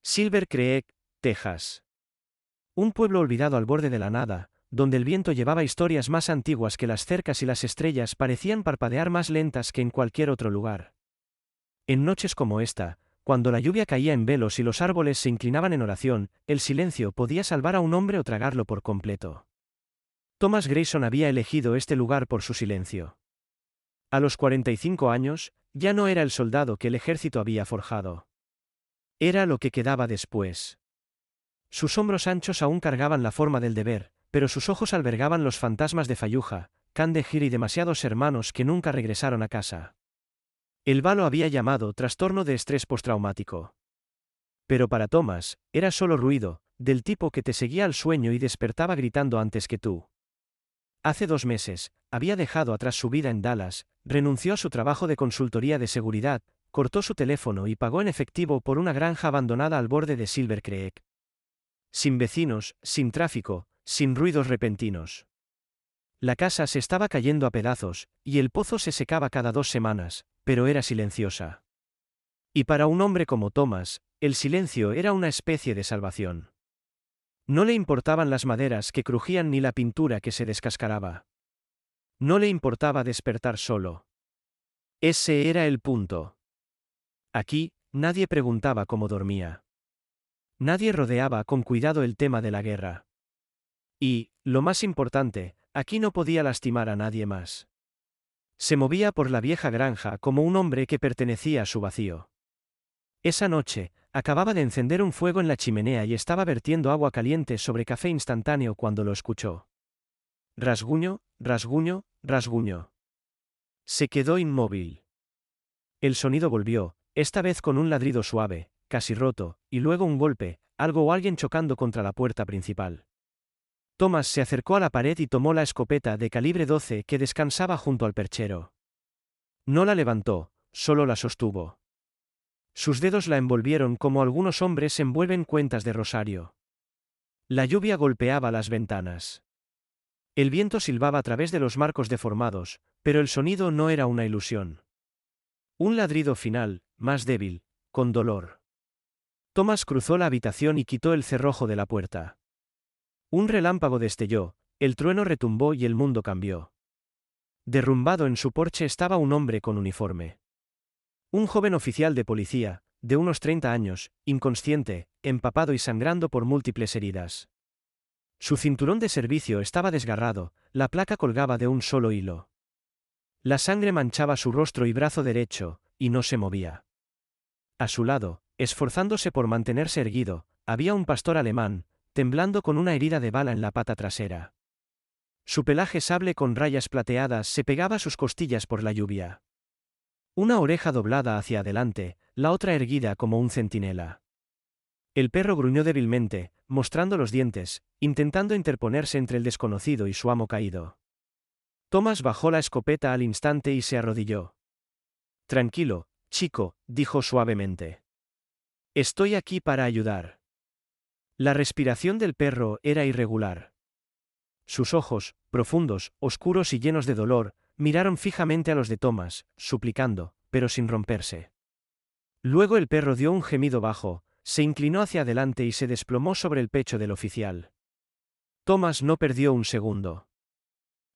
Silver Creek, Texas. Un pueblo olvidado al borde de la nada, donde el viento llevaba historias más antiguas que las cercas y las estrellas parecían parpadear más lentas que en cualquier otro lugar. En noches como esta, cuando la lluvia caía en velos y los árboles se inclinaban en oración, el silencio podía salvar a un hombre o tragarlo por completo. Thomas Grayson había elegido este lugar por su silencio. A los 45 años, ya no era el soldado que el ejército había forjado. Era lo que quedaba después. Sus hombros anchos aún cargaban la forma del deber, pero sus ojos albergaban los fantasmas de Fallujah, Kandahar y demasiados hermanos que nunca regresaron a casa. El lo había llamado trastorno de estrés postraumático. Pero para Thomas, era solo ruido, del tipo que te seguía al sueño y despertaba gritando antes que tú. Hace 2 meses, había dejado atrás su vida en Dallas, renunció a su trabajo de consultoría de seguridad, cortó su teléfono y pagó en efectivo por una granja abandonada al borde de Silver Creek. Sin vecinos, sin tráfico, sin ruidos repentinos. La casa se estaba cayendo a pedazos, y el pozo se secaba cada 2 semanas, pero era silenciosa. Y para un hombre como Thomas, el silencio era una especie de salvación. No le importaban las maderas que crujían ni la pintura que se descascaraba. No le importaba despertar solo. Ese era el punto. Aquí, nadie preguntaba cómo dormía. Nadie rodeaba con cuidado el tema de la guerra. Y, lo más importante, aquí no podía lastimar a nadie más. Se movía por la vieja granja como un hombre que pertenecía a su vacío. Esa noche, acababa de encender un fuego en la chimenea y estaba vertiendo agua caliente sobre café instantáneo cuando lo escuchó. Rasguño, rasguño, rasguño. Se quedó inmóvil. El sonido volvió, esta vez con un ladrido suave, casi roto, y luego un golpe, algo o alguien chocando contra la puerta principal. Thomas se acercó a la pared y tomó la escopeta de calibre 12 que descansaba junto al perchero. No la levantó, solo la sostuvo. Sus dedos la envolvieron como algunos hombres envuelven cuentas de rosario. La lluvia golpeaba las ventanas. El viento silbaba a través de los marcos deformados, pero el sonido no era una ilusión. Un ladrido final, más débil, con dolor. Thomas cruzó la habitación y quitó el cerrojo de la puerta. Un relámpago destelló, el trueno retumbó y el mundo cambió. Derrumbado en su porche estaba un hombre con uniforme. Un joven oficial de policía, de unos 30 años, inconsciente, empapado y sangrando por múltiples heridas. Su cinturón de servicio estaba desgarrado, la placa colgaba de un solo hilo. La sangre manchaba su rostro y brazo derecho, y no se movía. A su lado, esforzándose por mantenerse erguido, había un pastor alemán, temblando con una herida de bala en la pata trasera. Su pelaje sable con rayas plateadas se pegaba a sus costillas por la lluvia. Una oreja doblada hacia adelante, la otra erguida como un centinela. El perro gruñó débilmente, mostrando los dientes, intentando interponerse entre el desconocido y su amo caído. Thomas bajó la escopeta al instante y se arrodilló. Tranquilo, chico, dijo suavemente. Estoy aquí para ayudar. La respiración del perro era irregular. Sus ojos, profundos, oscuros y llenos de dolor, miraron fijamente a los de Thomas, suplicando, pero sin romperse. Luego el perro dio un gemido bajo, se inclinó hacia adelante y se desplomó sobre el pecho del oficial. Thomas no perdió un segundo.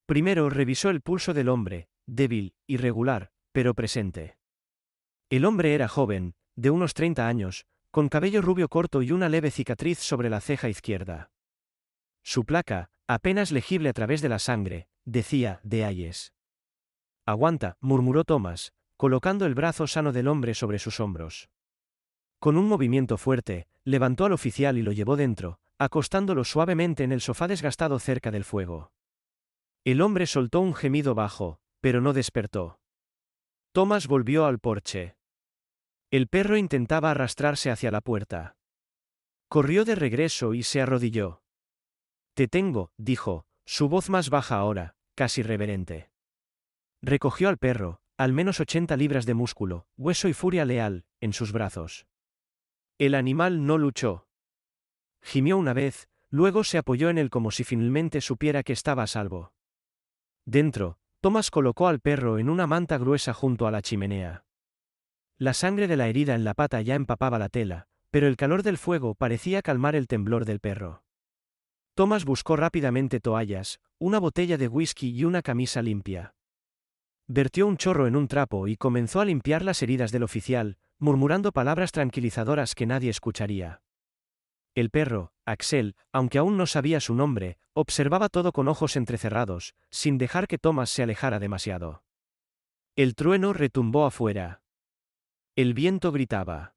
Primero revisó el pulso del hombre, débil, irregular, pero presente. El hombre era joven, de unos 30 años, con cabello rubio corto y una leve cicatriz sobre la ceja izquierda. Su placa, apenas legible a través de la sangre, decía de Hayes. Aguanta, murmuró Thomas, colocando el brazo sano del hombre sobre sus hombros. Con un movimiento fuerte, levantó al oficial y lo llevó dentro, acostándolo suavemente en el sofá desgastado cerca del fuego. El hombre soltó un gemido bajo, pero no despertó. Thomas volvió al porche. El perro intentaba arrastrarse hacia la puerta. Corrió de regreso y se arrodilló. Te tengo, dijo, su voz más baja ahora, casi reverente. Recogió al perro, al menos 80 libras de músculo, hueso y furia leal, en sus brazos. El animal no luchó. Gimió una vez, luego se apoyó en él como si finalmente supiera que estaba a salvo. Dentro, Thomas colocó al perro en una manta gruesa junto a la chimenea. La sangre de la herida en la pata ya empapaba la tela, pero el calor del fuego parecía calmar el temblor del perro. Thomas buscó rápidamente toallas, una botella de whisky y una camisa limpia. Vertió un chorro en un trapo y comenzó a limpiar las heridas del oficial, murmurando palabras tranquilizadoras que nadie escucharía. El perro, Axel, aunque aún no sabía su nombre, observaba todo con ojos entrecerrados, sin dejar que Thomas se alejara demasiado. El trueno retumbó afuera. El viento gritaba.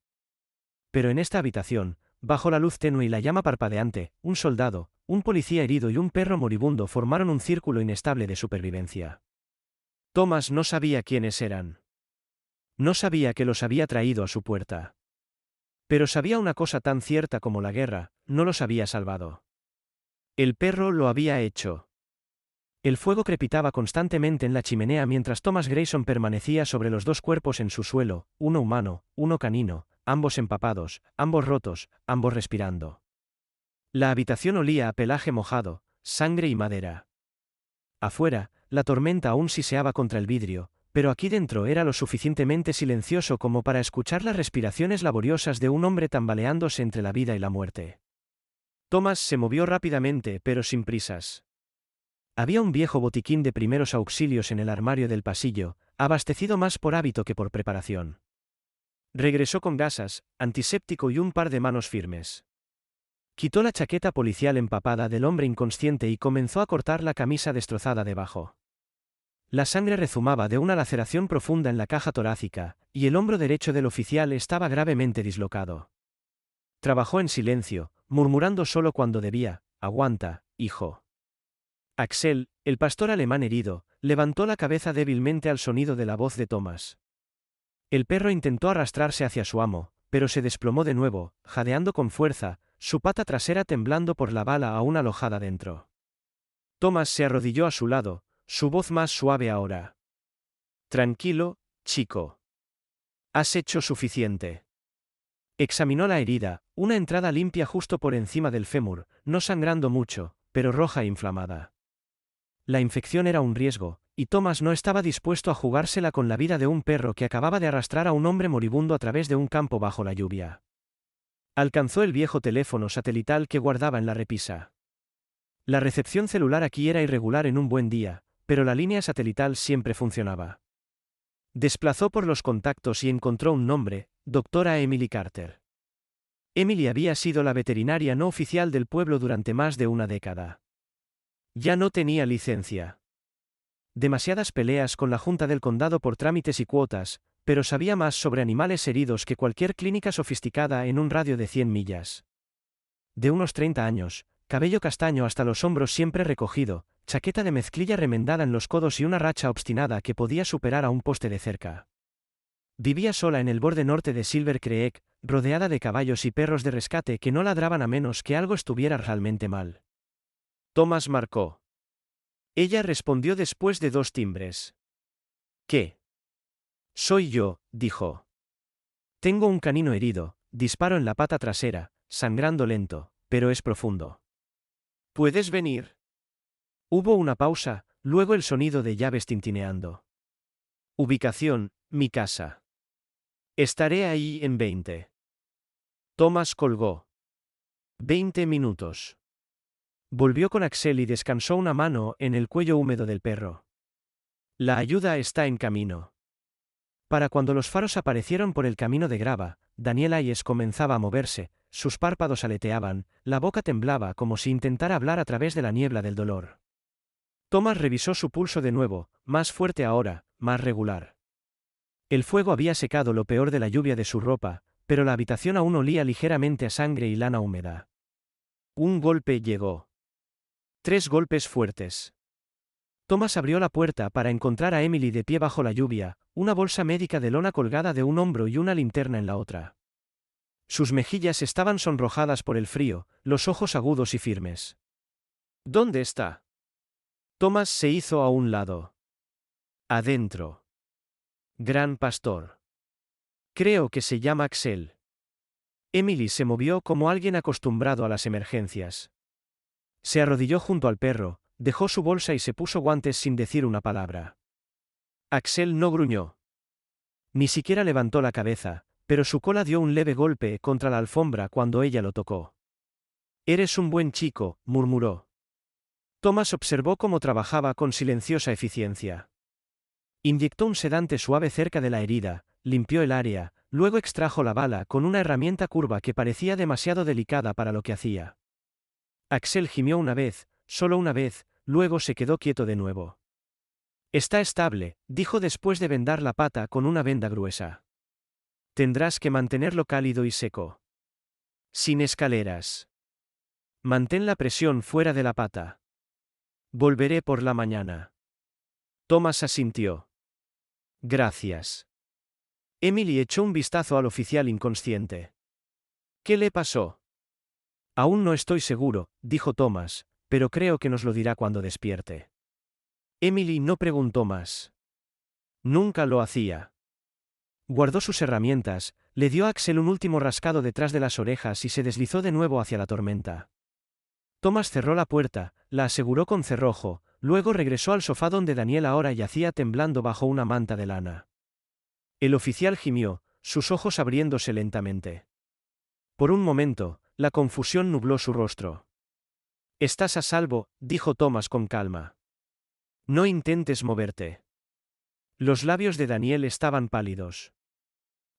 Pero en esta habitación, bajo la luz tenue y la llama parpadeante, un soldado, un policía herido y un perro moribundo formaron un círculo inestable de supervivencia. Thomas no sabía quiénes eran. No sabía que los había traído a su puerta. Pero sabía una cosa tan cierta como la guerra, no los había salvado. El perro lo había hecho. El fuego crepitaba constantemente en la chimenea mientras Thomas Grayson permanecía sobre los dos cuerpos en su suelo, uno humano, uno canino, ambos empapados, ambos rotos, ambos respirando. La habitación olía a pelaje mojado, sangre y madera. Afuera, la tormenta aún siseaba contra el vidrio, pero aquí dentro era lo suficientemente silencioso como para escuchar las respiraciones laboriosas de un hombre tambaleándose entre la vida y la muerte. Thomas se movió rápidamente pero sin prisas. Había un viejo botiquín de primeros auxilios en el armario del pasillo, abastecido más por hábito que por preparación. Regresó con gasas, antiséptico y un par de manos firmes. Quitó la chaqueta policial empapada del hombre inconsciente y comenzó a cortar la camisa destrozada debajo. La sangre rezumaba de una laceración profunda en la caja torácica, y el hombro derecho del oficial estaba gravemente dislocado. Trabajó en silencio, murmurando solo cuando debía: «Aguanta, hijo». Axel, el pastor alemán herido, levantó la cabeza débilmente al sonido de la voz de Thomas. El perro intentó arrastrarse hacia su amo, pero se desplomó de nuevo, jadeando con fuerza, su pata trasera temblando por la bala aún alojada dentro. Thomas se arrodilló a su lado, su voz más suave ahora. «Tranquilo, chico. Has hecho suficiente». Examinó la herida, una entrada limpia justo por encima del fémur, no sangrando mucho, pero roja e inflamada. La infección era un riesgo, y Thomas no estaba dispuesto a jugársela con la vida de un perro que acababa de arrastrar a un hombre moribundo a través de un campo bajo la lluvia. Alcanzó el viejo teléfono satelital que guardaba en la repisa. La recepción celular aquí era irregular en un buen día, pero la línea satelital siempre funcionaba. Desplazó por los contactos y encontró un nombre: Doctora Emily Carter. Emily había sido la veterinaria no oficial del pueblo durante más de una década. Ya no tenía licencia. Demasiadas peleas con la Junta del Condado por trámites y cuotas, pero sabía más sobre animales heridos que cualquier clínica sofisticada en un radio de 100 millas. De unos 30 años, cabello castaño hasta los hombros siempre recogido, chaqueta de mezclilla remendada en los codos y una racha obstinada que podía superar a un poste de cerca. Vivía sola en el borde norte de Silver Creek, rodeada de caballos y perros de rescate que no ladraban a menos que algo estuviera realmente mal. Thomas marcó. Ella respondió después de 2 timbres. «¿Qué?» «Soy yo», dijo. «Tengo un canino herido, disparo en la pata trasera, sangrando lento, pero es profundo. ¿Puedes venir?» Hubo una pausa, luego el sonido de llaves tintineando. «Ubicación: mi casa. Estaré ahí en 20». Thomas colgó. 20 minutos. Volvió con Axel y descansó una mano en el cuello húmedo del perro. «La ayuda está en camino». Para cuando los faros aparecieron por el camino de grava, Daniel Hayes comenzaba a moverse, sus párpados aleteaban, la boca temblaba como si intentara hablar a través de la niebla del dolor. Thomas revisó su pulso de nuevo, más fuerte ahora, más regular. El fuego había secado lo peor de la lluvia de su ropa, pero la habitación aún olía ligeramente a sangre y lana húmeda. Un golpe llegó. 3 golpes fuertes. Thomas abrió la puerta para encontrar a Emily de pie bajo la lluvia, una bolsa médica de lona colgada de un hombro y una linterna en la otra. Sus mejillas estaban sonrojadas por el frío, los ojos agudos y firmes. «¿Dónde está?» Thomas se hizo a un lado. «Adentro. Gran pastor. Creo que se llama Axel». Emily se movió como alguien acostumbrado a las emergencias. Se arrodilló junto al perro, dejó su bolsa y se puso guantes sin decir una palabra. Axel no gruñó. Ni siquiera levantó la cabeza, pero su cola dio un leve golpe contra la alfombra cuando ella lo tocó. «Eres un buen chico», murmuró. Thomas observó cómo trabajaba con silenciosa eficiencia. Inyectó un sedante suave cerca de la herida, limpió el área, luego extrajo la bala con una herramienta curva que parecía demasiado delicada para lo que hacía. Axel gimió una vez, solo una vez, luego se quedó quieto de nuevo. «Está estable», dijo después de vendar la pata con una venda gruesa. «Tendrás que mantenerlo cálido y seco. Sin escaleras. Mantén la presión fuera de la pata. Volveré por la mañana». Thomas asintió. «Gracias». Emily echó un vistazo al oficial inconsciente. «¿Qué le pasó?» «Aún no estoy seguro», dijo Thomas, «pero creo que nos lo dirá cuando despierte». Emily no preguntó más. Nunca lo hacía. Guardó sus herramientas, le dio a Axel un último rascado detrás de las orejas y se deslizó de nuevo hacia la tormenta. Thomas cerró la puerta, la aseguró con cerrojo, luego regresó al sofá donde Daniel ahora yacía temblando bajo una manta de lana. El oficial gimió, sus ojos abriéndose lentamente. Por un momento, la confusión nubló su rostro. «Estás a salvo», dijo Thomas con calma. «No intentes moverte». Los labios de Daniel estaban pálidos.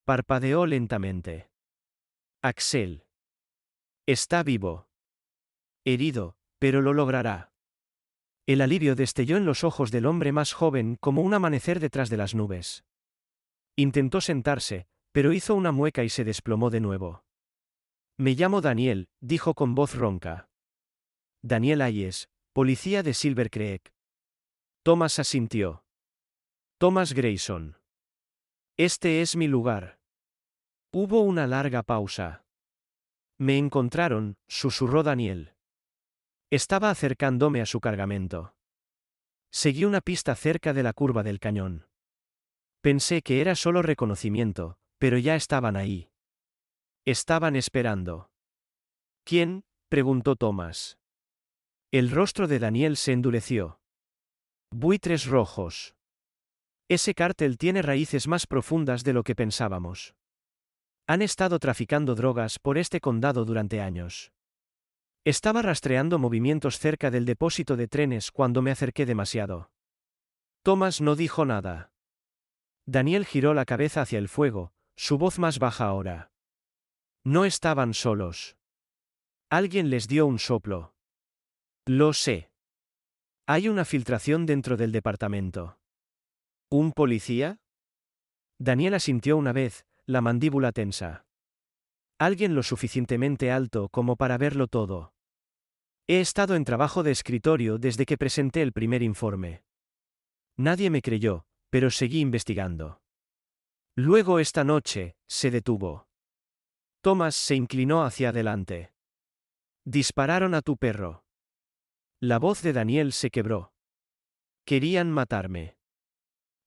Parpadeó lentamente. «Axel. Está vivo. Herido, pero lo logrará». El alivio destelló en los ojos del hombre más joven como un amanecer detrás de las nubes. Intentó sentarse, pero hizo una mueca y se desplomó de nuevo. «Me llamo Daniel», dijo con voz ronca. «Daniel Hayes, policía de Silver Creek». Thomas asintió. «Thomas Grayson. Este es mi lugar». Hubo una larga pausa. «Me encontraron», susurró Daniel. «Estaba acercándome a su cargamento. Seguí una pista cerca de la curva del cañón. Pensé que era solo reconocimiento, pero ya estaban ahí. Estaban esperando». «¿Quién?», preguntó Thomas. El rostro de Daniel se endureció. «Buitres rojos. Ese cártel tiene raíces más profundas de lo que pensábamos. Han estado traficando drogas por este condado durante años. Estaba rastreando movimientos cerca del depósito de trenes cuando me acerqué demasiado». Thomas no dijo nada. Daniel giró la cabeza hacia el fuego, su voz más baja ahora. «No estaban solos. Alguien les dio un soplo». «Lo sé. Hay una filtración dentro del departamento». «¿Un policía?». Daniel asintió una vez, la mandíbula tensa. «Alguien lo suficientemente alto como para verlo todo. He estado en trabajo de escritorio desde que presenté el primer informe. Nadie me creyó, pero seguí investigando. Luego esta noche, se detuvo». Thomas se inclinó hacia adelante. «Dispararon a tu perro». La voz de Daniel se quebró. «Querían matarme».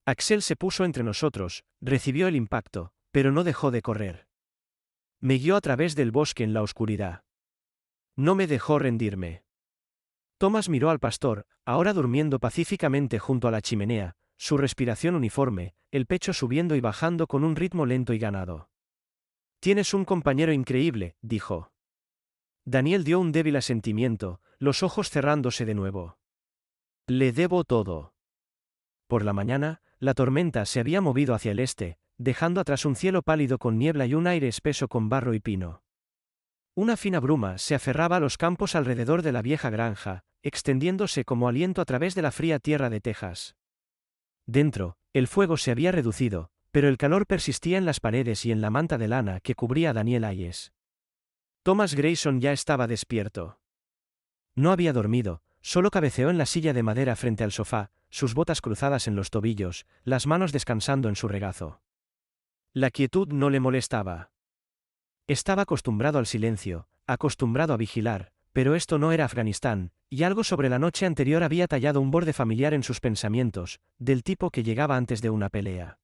Axel se puso entre nosotros, recibió el impacto, pero no dejó de correr. Me guió a través del bosque en la oscuridad. No me dejó rendirme. Thomas miró al pastor, ahora durmiendo pacíficamente junto a la chimenea, su respiración uniforme, el pecho subiendo y bajando con un ritmo lento y ganado. «Tienes un compañero increíble», dijo. Daniel dio un débil asentimiento, los ojos cerrándose de nuevo. «Le debo todo». Por la mañana, la tormenta se había movido hacia el este, dejando atrás un cielo pálido con niebla y un aire espeso con barro y pino. Una fina bruma se aferraba a los campos alrededor de la vieja granja, extendiéndose como aliento a través de la fría tierra de Texas. Dentro, el fuego se había reducido, pero el calor persistía en las paredes y en la manta de lana que cubría a Daniel Hayes. Thomas Grayson ya estaba despierto. No había dormido, solo cabeceó en la silla de madera frente al sofá, sus botas cruzadas en los tobillos, las manos descansando en su regazo. La quietud no le molestaba. Estaba acostumbrado al silencio, acostumbrado a vigilar, pero esto no era Afganistán, y algo sobre la noche anterior había tallado un borde familiar en sus pensamientos, del tipo que llegaba antes de una pelea.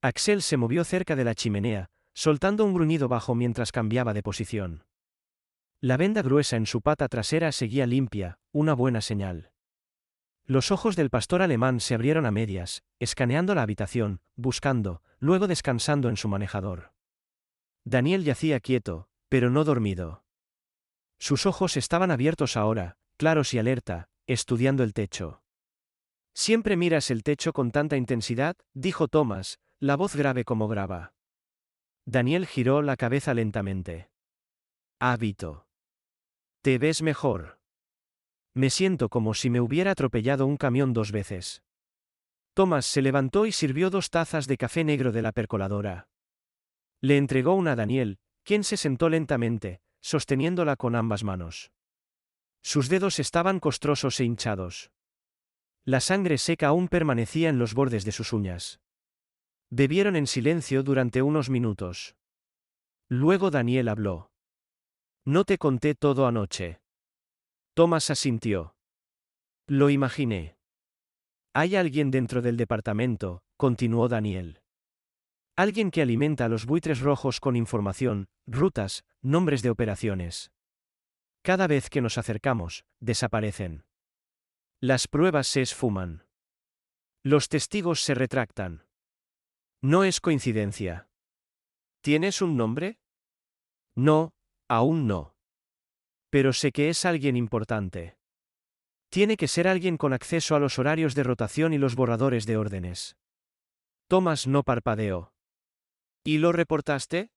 Axel se movió cerca de la chimenea, soltando un gruñido bajo mientras cambiaba de posición. La venda gruesa en su pata trasera seguía limpia, una buena señal. Los ojos del pastor alemán se abrieron a medias, escaneando la habitación, buscando, luego descansando en su manejador. Daniel yacía quieto, pero no dormido. Sus ojos estaban abiertos ahora, claros y alerta, estudiando el techo. «Siempre miras el techo con tanta intensidad», dijo Thomas, la voz grave como grava. Daniel giró la cabeza lentamente. «Hábito. ¿Te ves mejor?» «Me siento como si me hubiera atropellado un camión 2 veces». Thomas se levantó y sirvió 2 tazas de café negro de la percoladora. Le entregó una a Daniel, quien se sentó lentamente, sosteniéndola con ambas manos. Sus dedos estaban costrosos e hinchados. La sangre seca aún permanecía en los bordes de sus uñas. Bebieron en silencio durante unos minutos. Luego Daniel habló. «No te conté todo anoche». Thomas asintió. «Lo imaginé». «Hay alguien dentro del departamento», continuó Daniel. «Alguien que alimenta a los buitres rojos con información, rutas, nombres de operaciones. Cada vez que nos acercamos, desaparecen. Las pruebas se esfuman. Los testigos se retractan. No es coincidencia». «¿Tienes un nombre?» «No, aún no. Pero sé que es alguien importante. Tiene que ser alguien con acceso a los horarios de rotación y los borradores de órdenes». Thomas no parpadeó. «¿Y lo reportaste?»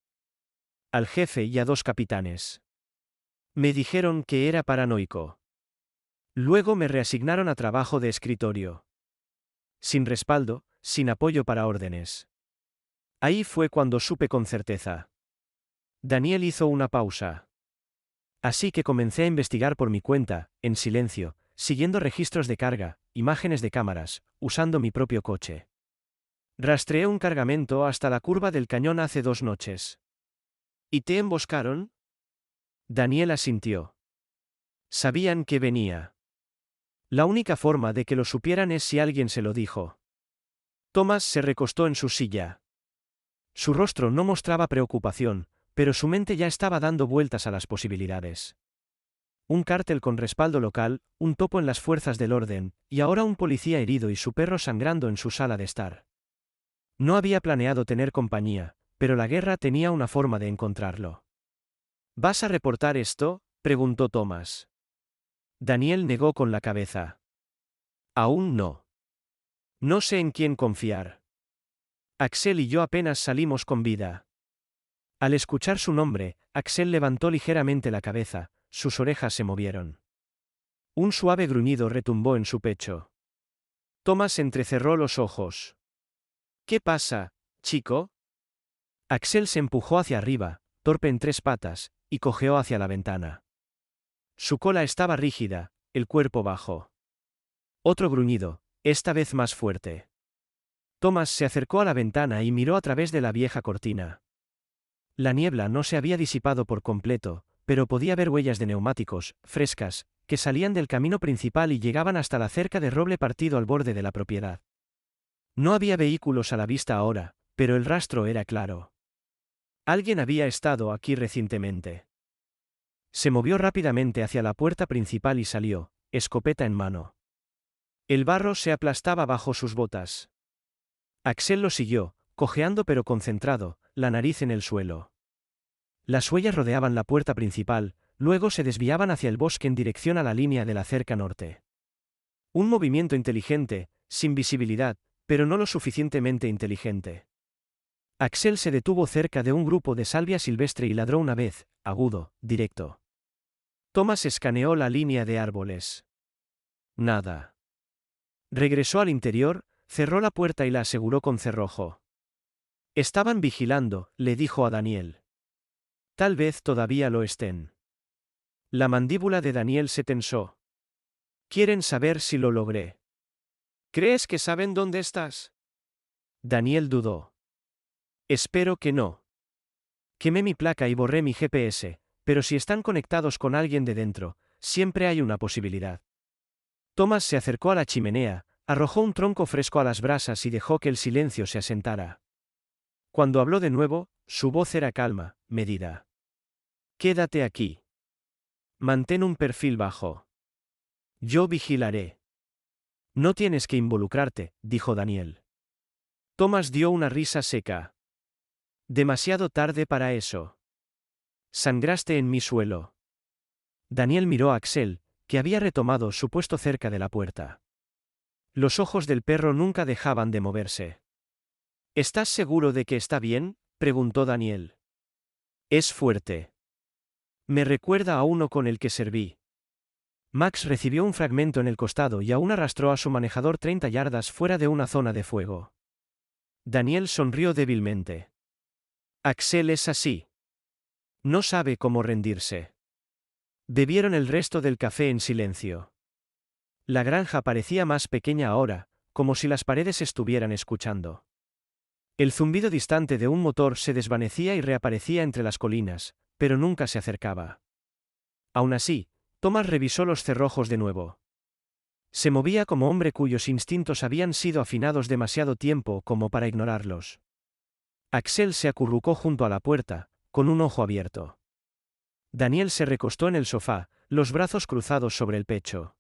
«Al jefe y a 2 capitanes. Me dijeron que era paranoico. Luego me reasignaron a trabajo de escritorio. Sin respaldo, sin apoyo para órdenes. Ahí fue cuando supe con certeza». Daniel hizo una pausa. «Así que comencé a investigar por mi cuenta, en silencio, siguiendo registros de carga, imágenes de cámaras, usando mi propio coche. Rastreé un cargamento hasta la curva del cañón hace 2 noches». «¿Y te emboscaron?» Daniel asintió. «Sabían que venía. La única forma de que lo supieran es si alguien se lo dijo». Thomas se recostó en su silla. Su rostro no mostraba preocupación, pero su mente ya estaba dando vueltas a las posibilidades. Un cártel con respaldo local, un topo en las fuerzas del orden, y ahora un policía herido y su perro sangrando en su sala de estar. No había planeado tener compañía, pero la guerra tenía una forma de encontrarlo. «¿Vas a reportar esto?», preguntó Thomas. Daniel negó con la cabeza. «Aún no. No sé en quién confiar. Axel y yo apenas salimos con vida». Al escuchar su nombre, Axel levantó ligeramente la cabeza, sus orejas se movieron. Un suave gruñido retumbó en su pecho. Thomas entrecerró los ojos. «¿Qué pasa, chico?» Axel se empujó hacia arriba, torpe en 3 patas, y cojeó hacia la ventana. Su cola estaba rígida, el cuerpo bajo. Otro gruñido, esta vez más fuerte. Thomas se acercó a la ventana y miró a través de la vieja cortina. La niebla no se había disipado por completo, pero podía ver huellas de neumáticos, frescas, que salían del camino principal y llegaban hasta la cerca de roble partido al borde de la propiedad. No había vehículos a la vista ahora, pero el rastro era claro. Alguien había estado aquí recientemente. Se movió rápidamente hacia la puerta principal y salió, escopeta en mano. El barro se aplastaba bajo sus botas. Axel lo siguió, cojeando pero concentrado, la nariz en el suelo. Las huellas rodeaban la puerta principal, luego se desviaban hacia el bosque en dirección a la línea de la cerca norte. Un movimiento inteligente, sin visibilidad, pero no lo suficientemente inteligente. Axel se detuvo cerca de un grupo de salvia silvestre y ladró una vez, agudo, directo. Thomas escaneó la línea de árboles. Nada. Regresó al interior, cerró la puerta y la aseguró con cerrojo. «Estaban vigilando», le dijo a Daniel. «Tal vez todavía lo estén». La mandíbula de Daniel se tensó. «Quieren saber si lo logré». «¿Crees que saben dónde estás?» Daniel dudó. «Espero que no. Quemé mi placa y borré mi GPS, pero si están conectados con alguien de dentro, siempre hay una posibilidad». Thomas se acercó a la chimenea, arrojó un tronco fresco a las brasas y dejó que el silencio se asentara. Cuando habló de nuevo, su voz era calma, medida. «Quédate aquí. Mantén un perfil bajo. Yo vigilaré». «No tienes que involucrarte», dijo Daniel. Thomas dio una risa seca. Demasiado tarde para eso. Sangraste en mi suelo. Daniel miró a Axel, que había retomado su puesto cerca de la puerta. Los ojos del perro nunca dejaban de moverse. ¿Estás seguro de que está bien?, preguntó Daniel. Es fuerte. Me recuerda a uno con el que serví. Max recibió un fragmento en el costado y aún arrastró a su manejador 30 yardas fuera de una zona de fuego. Daniel sonrió débilmente. Axel es así. No sabe cómo rendirse. Bebieron el resto del café en silencio. La granja parecía más pequeña ahora, como si las paredes estuvieran escuchando. El zumbido distante de un motor se desvanecía y reaparecía entre las colinas, pero nunca se acercaba. Aún así, Thomas revisó los cerrojos de nuevo. Se movía como hombre cuyos instintos habían sido afinados demasiado tiempo como para ignorarlos. Axel se acurrucó junto a la puerta, con un ojo abierto. Daniel se recostó en el sofá, los brazos cruzados sobre el pecho.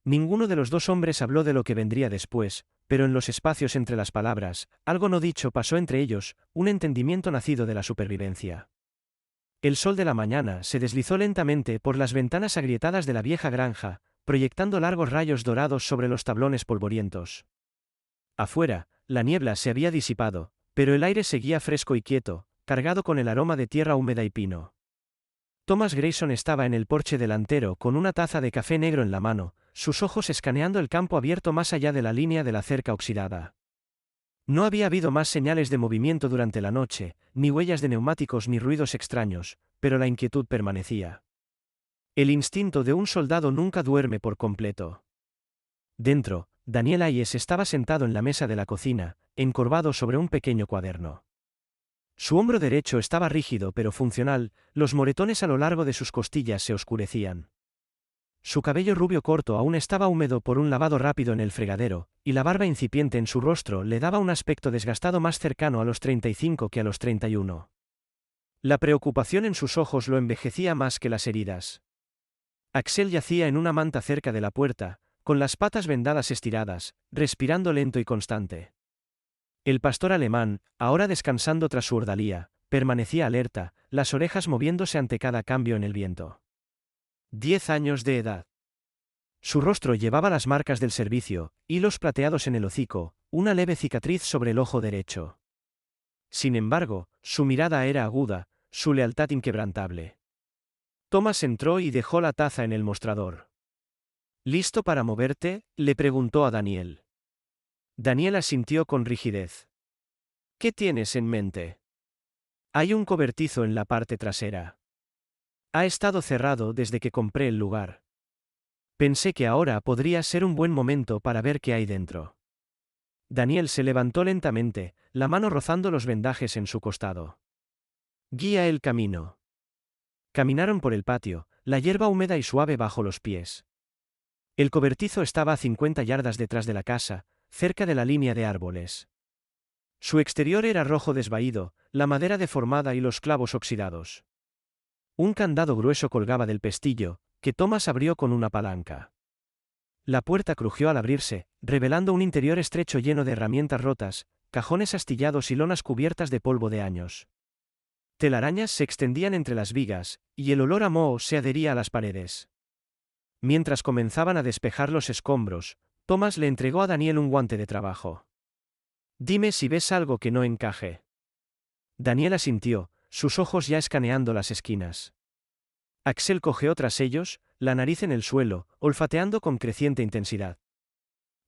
Ninguno de los dos hombres habló de lo que vendría después, pero en los espacios entre las palabras, algo no dicho pasó entre ellos, un entendimiento nacido de la supervivencia. El sol de la mañana se deslizó lentamente por las ventanas agrietadas de la vieja granja, proyectando largos rayos dorados sobre los tablones polvorientos. Afuera, la niebla se había disipado, pero el aire seguía fresco y quieto, cargado con el aroma de tierra húmeda y pino. Thomas Grayson estaba en el porche delantero con una taza de café negro en la mano, sus ojos escaneando el campo abierto más allá de la línea de la cerca oxidada. No había habido más señales de movimiento durante la noche, ni huellas de neumáticos ni ruidos extraños, pero la inquietud permanecía. El instinto de un soldado nunca duerme por completo. Dentro, Daniel Hayes estaba sentado en la mesa de la cocina, encorvado sobre un pequeño cuaderno. Su hombro derecho estaba rígido pero funcional, los moretones a lo largo de sus costillas se oscurecían. Su cabello rubio corto aún estaba húmedo por un lavado rápido en el fregadero, y la barba incipiente en su rostro le daba un aspecto desgastado más cercano a los 35 que a los 31. La preocupación en sus ojos lo envejecía más que las heridas. Axel yacía en una manta cerca de la puerta, con las patas vendadas estiradas, respirando lento y constante. El pastor alemán, ahora descansando tras su ordalía, permanecía alerta, las orejas moviéndose ante cada cambio en el viento. 10 años de edad. Su rostro llevaba las marcas del servicio, hilos plateados en el hocico, una leve cicatriz sobre el ojo derecho. Sin embargo, su mirada era aguda, su lealtad inquebrantable. Thomas entró y dejó la taza en el mostrador. ¿Listo para moverte?, le preguntó a Daniel. Daniel asintió con rigidez. ¿Qué tienes en mente? Hay un cobertizo en la parte trasera. Ha estado cerrado desde que compré el lugar. Pensé que ahora podría ser un buen momento para ver qué hay dentro. Daniel se levantó lentamente, la mano rozando los vendajes en su costado. Guía el camino. Caminaron por el patio, la hierba húmeda y suave bajo los pies. El cobertizo estaba a 50 yardas detrás de la casa, cerca de la línea de árboles. Su exterior era rojo desvaído, la madera deformada y los clavos oxidados. Un candado grueso colgaba del pestillo, que Thomas abrió con una palanca. La puerta crujió al abrirse, revelando un interior estrecho lleno de herramientas rotas, cajones astillados y lonas cubiertas de polvo de años. Telarañas se extendían entre las vigas, y el olor a moho se adhería a las paredes. Mientras comenzaban a despejar los escombros, Thomas le entregó a Daniel un guante de trabajo. Dime si ves algo que no encaje. Daniel asintió, sus ojos ya escaneando las esquinas. Axel cojeó tras ellos, la nariz en el suelo, olfateando con creciente intensidad.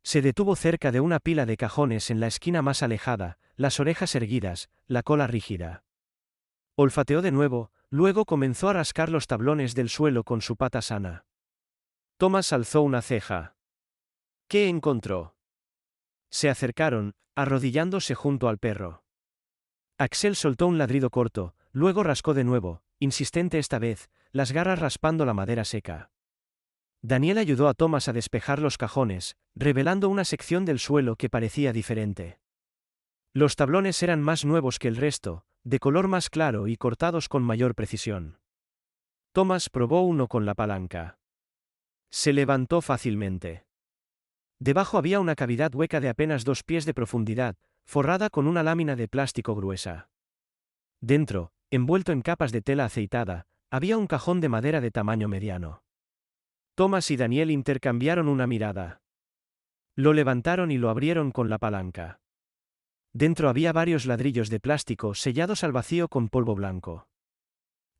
Se detuvo cerca de una pila de cajones en la esquina más alejada, las orejas erguidas, la cola rígida. Olfateó de nuevo, luego comenzó a rascar los tablones del suelo con su pata sana. Thomas alzó una ceja. ¿Qué encontró? Se acercaron, arrodillándose junto al perro. Axel soltó un ladrido corto, luego rascó de nuevo, insistente esta vez, las garras raspando la madera seca. Daniel ayudó a Thomas a despejar los cajones, revelando una sección del suelo que parecía diferente. Los tablones eran más nuevos que el resto, de color más claro y cortados con mayor precisión. Thomas probó uno con la palanca. Se levantó fácilmente. Debajo había una cavidad hueca de apenas 2 pies de profundidad, forrada con una lámina de plástico gruesa. Dentro, envuelto en capas de tela aceitada, había un cajón de madera de tamaño mediano. Thomas y Daniel intercambiaron una mirada. Lo levantaron y lo abrieron con la palanca. Dentro había varios ladrillos de plástico sellados al vacío con polvo blanco.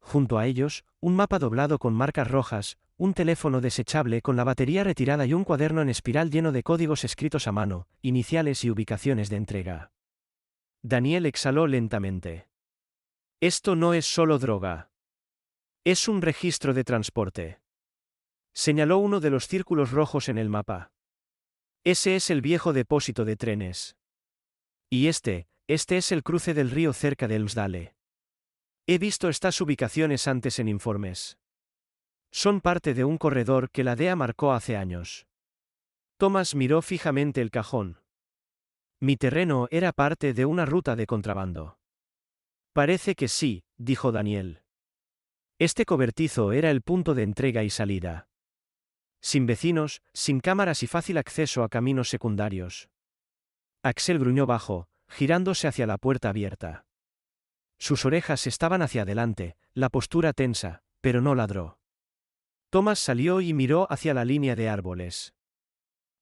Junto a ellos, un mapa doblado con marcas rojas, un teléfono desechable con la batería retirada y un cuaderno en espiral lleno de códigos escritos a mano, iniciales y ubicaciones de entrega. Daniel exhaló lentamente. Esto no es solo droga. Es un registro de transporte. Señaló uno de los círculos rojos en el mapa. Ese es el viejo depósito de trenes. Y este es el cruce del río cerca de Elmsdale. He visto estas ubicaciones antes en informes. Son parte de un corredor que la DEA marcó hace años. Thomas miró fijamente el cajón. Mi terreno era parte de una ruta de contrabando. Parece que sí, dijo Daniel. Este cobertizo era el punto de entrega y salida. Sin vecinos, sin cámaras y fácil acceso a caminos secundarios. Axel gruñó bajo, girándose hacia la puerta abierta. Sus orejas estaban hacia adelante, la postura tensa, pero no ladró. Thomas salió y miró hacia la línea de árboles.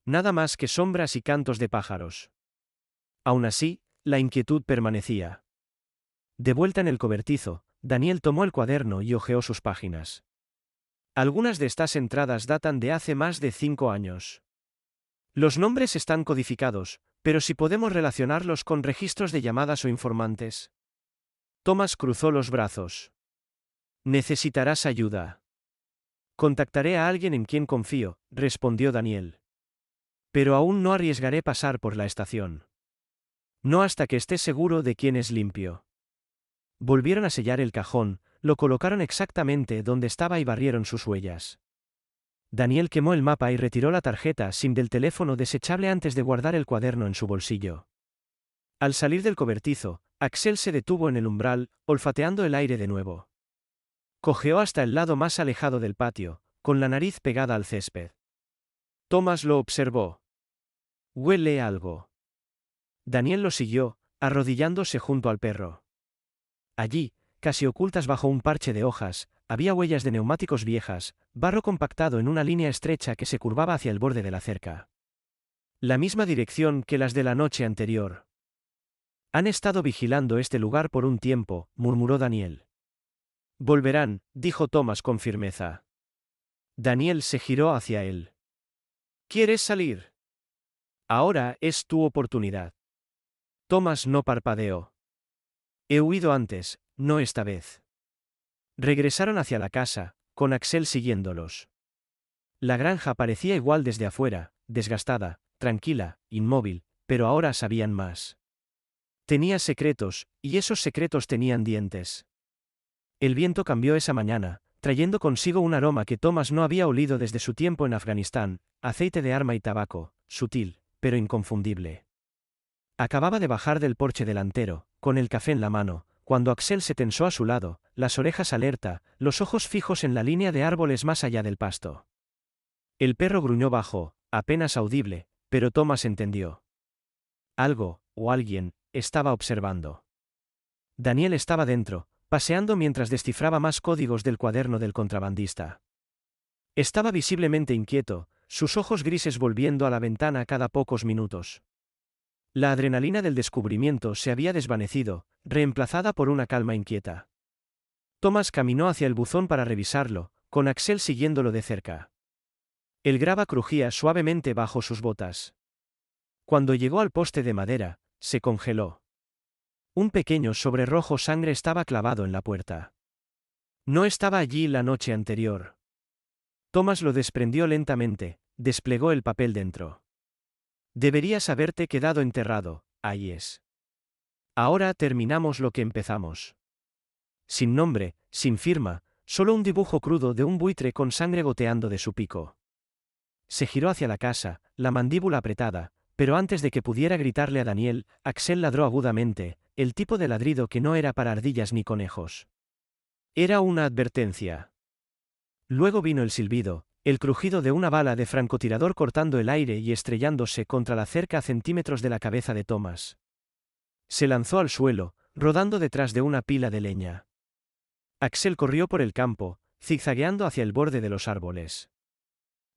Nada más que sombras y cantos de pájaros. Aún así, la inquietud permanecía. De vuelta en el cobertizo, Daniel tomó el cuaderno y hojeó sus páginas. Algunas de estas entradas datan de hace más de 5 años. Los nombres están codificados, pero si podemos relacionarlos con registros de llamadas o informantes. Thomas cruzó los brazos. Necesitarás ayuda. Contactaré a alguien en quien confío, respondió Daniel. Pero aún no arriesgaré pasar por la estación. No hasta que esté seguro de quién es limpio. Volvieron a sellar el cajón, lo colocaron exactamente donde estaba y barrieron sus huellas. Daniel quemó el mapa y retiró la tarjeta SIM del teléfono desechable antes de guardar el cuaderno en su bolsillo. Al salir del cobertizo, Axel se detuvo en el umbral, olfateando el aire de nuevo. Cojeó hasta el lado más alejado del patio, con la nariz pegada al césped. Thomas lo observó. Huele algo. Daniel lo siguió, arrodillándose junto al perro. Allí, casi ocultas bajo un parche de hojas, había huellas de neumáticos viejas, barro compactado en una línea estrecha que se curvaba hacia el borde de la cerca. La misma dirección que las de la noche anterior. Han estado vigilando este lugar por un tiempo, murmuró Daniel. Volverán, dijo Thomas con firmeza. Daniel se giró hacia él. ¿Quieres salir? Ahora es tu oportunidad. Thomas no parpadeó. He huido antes, no esta vez. Regresaron hacia la casa, con Axel siguiéndolos. La granja parecía igual desde afuera, desgastada, tranquila, inmóvil, pero ahora sabían más. Tenía secretos, y esos secretos tenían dientes. El viento cambió esa mañana, trayendo consigo un aroma que Thomas no había olido desde su tiempo en Afganistán, aceite de arma y tabaco, sutil, pero inconfundible. Acababa de bajar del porche delantero, con el café en la mano, cuando Axel se tensó a su lado, las orejas alerta, los ojos fijos en la línea de árboles más allá del pasto. El perro gruñó bajo, apenas audible, pero Thomas entendió. Algo, o alguien, estaba observando. Daniel estaba dentro, paseando mientras descifraba más códigos del cuaderno del contrabandista. Estaba visiblemente inquieto, sus ojos grises volviendo a la ventana cada pocos minutos. La adrenalina del descubrimiento se había desvanecido, reemplazada por una calma inquieta. Thomas caminó hacia el buzón para revisarlo, con Axel siguiéndolo de cerca. El grava crujía suavemente bajo sus botas. Cuando llegó al poste de madera, se congeló. Un pequeño sobre rojo sangre estaba clavado en la puerta. No estaba allí la noche anterior. Thomas lo desprendió lentamente, desplegó el papel dentro. Deberías haberte quedado enterrado, ahí es. Ahora terminamos lo que empezamos. Sin nombre, sin firma, solo un dibujo crudo de un buitre con sangre goteando de su pico. Se giró hacia la casa, la mandíbula apretada, pero antes de que pudiera gritarle a Daniel, Axel ladró agudamente, el tipo de ladrido que no era para ardillas ni conejos. Era una advertencia. Luego vino el silbido, el crujido de una bala de francotirador cortando el aire y estrellándose contra la cerca a centímetros de la cabeza de Thomas. Se lanzó al suelo, rodando detrás de una pila de leña. Axel corrió por el campo, zigzagueando hacia el borde de los árboles.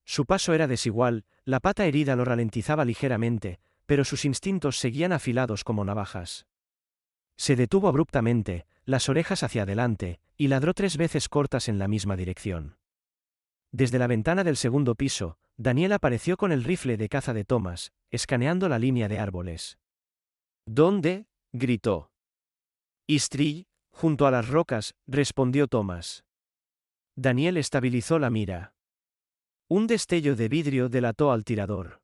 Su paso era desigual, la pata herida lo ralentizaba ligeramente, pero sus instintos seguían afilados como navajas. Se detuvo abruptamente, las orejas hacia adelante, y ladró 3 veces cortas en la misma dirección. Desde la ventana del segundo piso, Daniel apareció con el rifle de caza de Thomas, escaneando la línea de árboles. ¿Dónde? Gritó. Istrill, junto a las rocas, respondió Thomas. Daniel estabilizó la mira. Un destello de vidrio delató al tirador.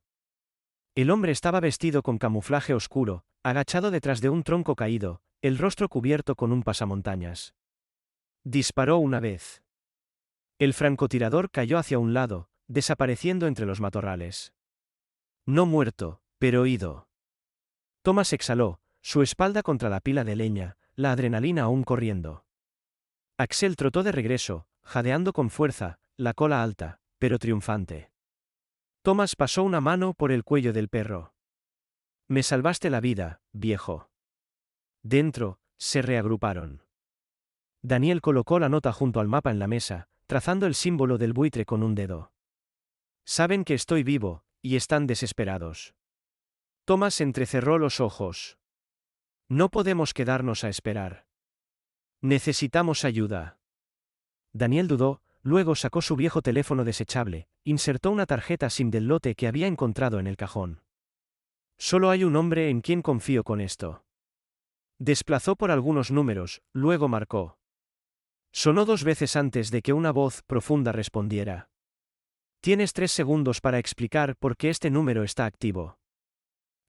El hombre estaba vestido con camuflaje oscuro, agachado detrás de un tronco caído, el rostro cubierto con un pasamontañas. Disparó una vez. El francotirador cayó hacia un lado, desapareciendo entre los matorrales. No muerto, pero ido. Thomas exhaló, su espalda contra la pila de leña, la adrenalina aún corriendo. Axel trotó de regreso, jadeando con fuerza, la cola alta, pero triunfante. Thomas pasó una mano por el cuello del perro. Me salvaste la vida, viejo. Dentro, se reagruparon. Daniel colocó la nota junto al mapa en la mesa, trazando el símbolo del buitre con un dedo. Saben que estoy vivo, y están desesperados. Thomas entrecerró los ojos. No podemos quedarnos a esperar. Necesitamos ayuda. Daniel dudó, luego sacó su viejo teléfono desechable, insertó una tarjeta SIM del lote que había encontrado en el cajón. Solo hay un hombre en quien confío con esto. Desplazó por algunos números, luego marcó. Sonó 2 veces antes de que una voz profunda respondiera. Tienes 3 segundos para explicar por qué este número está activo.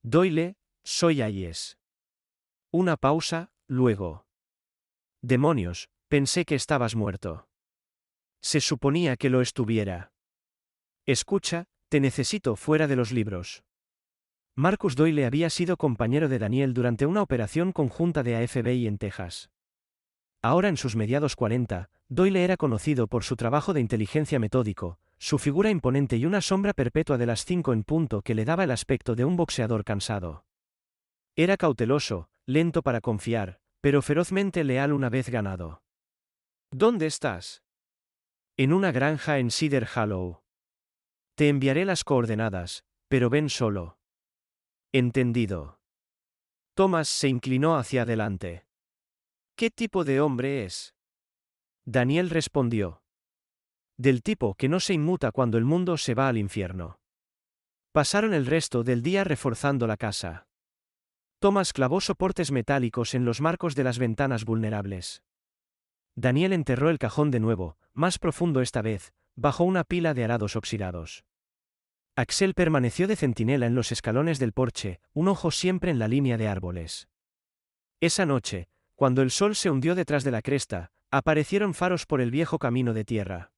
Doyle, soy Hayes. Una pausa, luego. Demonios, pensé que estabas muerto. Se suponía que lo estuviera. Escucha, te necesito fuera de los libros. Marcus Doyle había sido compañero de Daniel durante una operación conjunta de FBI en Texas. Ahora en sus mediados 40, Doyle era conocido por su trabajo de inteligencia metódico, su figura imponente y una sombra perpetua de las 5 en punto que le daba el aspecto de un boxeador cansado. Era cauteloso, lento para confiar, pero ferozmente leal una vez ganado. ¿Dónde estás? En una granja en Cedar Hollow. Te enviaré las coordenadas, pero ven solo. Entendido. Thomas se inclinó hacia adelante. ¿Qué tipo de hombre es? Daniel respondió. Del tipo que no se inmuta cuando el mundo se va al infierno. Pasaron el resto del día reforzando la casa. Thomas clavó soportes metálicos en los marcos de las ventanas vulnerables. Daniel enterró el cajón de nuevo, más profundo esta vez, bajo una pila de arados oxidados. Axel permaneció de centinela en los escalones del porche, un ojo siempre en la línea de árboles. Esa noche, cuando el sol se hundió detrás de la cresta, aparecieron faros por el viejo camino de tierra.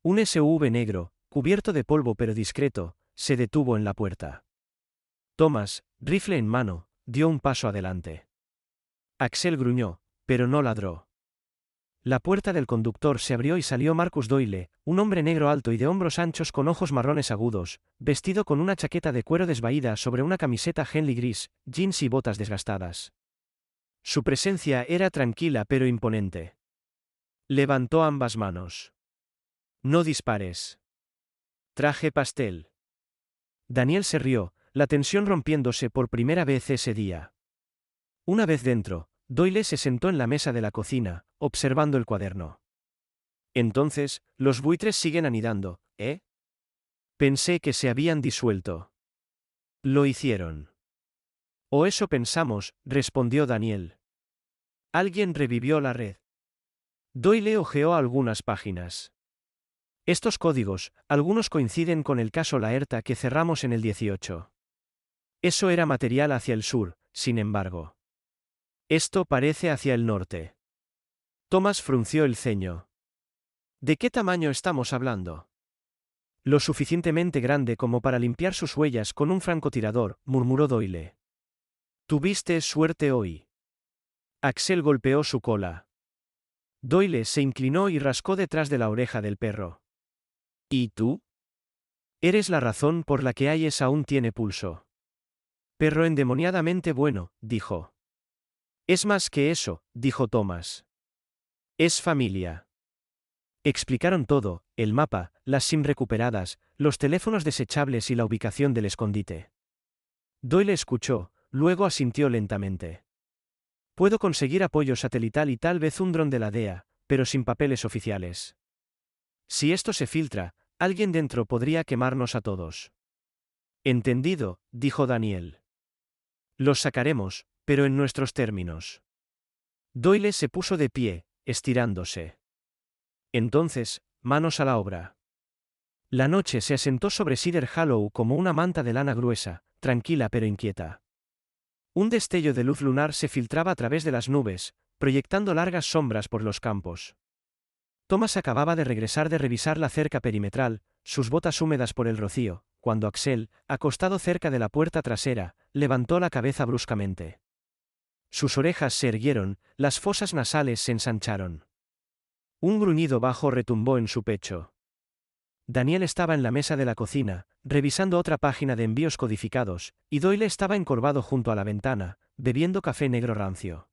Un SUV negro, cubierto de polvo pero discreto, se detuvo en la puerta. Thomas, rifle en mano, dio un paso adelante. Axel gruñó, pero no ladró. La puerta del conductor se abrió y salió Marcus Doyle, un hombre negro alto y de hombros anchos con ojos marrones agudos, vestido con una chaqueta de cuero desvaída sobre una camiseta Henley gris, jeans y botas desgastadas. Su presencia era tranquila pero imponente. Levantó ambas manos. No dispares. Traje pastel. Daniel se rió, la tensión rompiéndose por primera vez ese día. Una vez dentro, Doyle se sentó en la mesa de la cocina, observando el cuaderno. Entonces, los buitres siguen anidando, ¿eh? Pensé que se habían disuelto. Lo hicieron. O eso pensamos, respondió Daniel. Alguien revivió la red. Doyle hojeó algunas páginas. Estos códigos, algunos coinciden con el caso Laerta que cerramos en el 18. Eso era material hacia el sur, sin embargo. Esto parece hacia el norte. Thomas frunció el ceño. ¿De qué tamaño estamos hablando? Lo suficientemente grande como para limpiar sus huellas con un francotirador, murmuró Doyle. Tuviste suerte hoy. Axel golpeó su cola. Doyle se inclinó y rascó detrás de la oreja del perro. ¿Y tú? Eres la razón por la que Hayes aún tiene pulso. Perro endemoniadamente bueno, dijo. Es más que eso, dijo Thomas. Es familia. Explicaron todo, el mapa, las SIM recuperadas, los teléfonos desechables y la ubicación del escondite. Doyle escuchó, luego asintió lentamente. Puedo conseguir apoyo satelital y tal vez un dron de la DEA, pero sin papeles oficiales. Si esto se filtra, alguien dentro podría quemarnos a todos. Entendido, dijo Daniel. Los sacaremos, pero en nuestros términos. Doyle se puso de pie, estirándose. Entonces, manos a la obra. La noche se asentó sobre Cedar Hollow como una manta de lana gruesa, tranquila pero inquieta. Un destello de luz lunar se filtraba a través de las nubes, proyectando largas sombras por los campos. Thomas acababa de regresar de revisar la cerca perimetral, sus botas húmedas por el rocío, cuando Axel, acostado cerca de la puerta trasera, levantó la cabeza bruscamente. Sus orejas se erguieron, las fosas nasales se ensancharon. Un gruñido bajo retumbó en su pecho. Daniel estaba en la mesa de la cocina, revisando otra página de envíos codificados, y Doyle estaba encorvado junto a la ventana, bebiendo café negro rancio.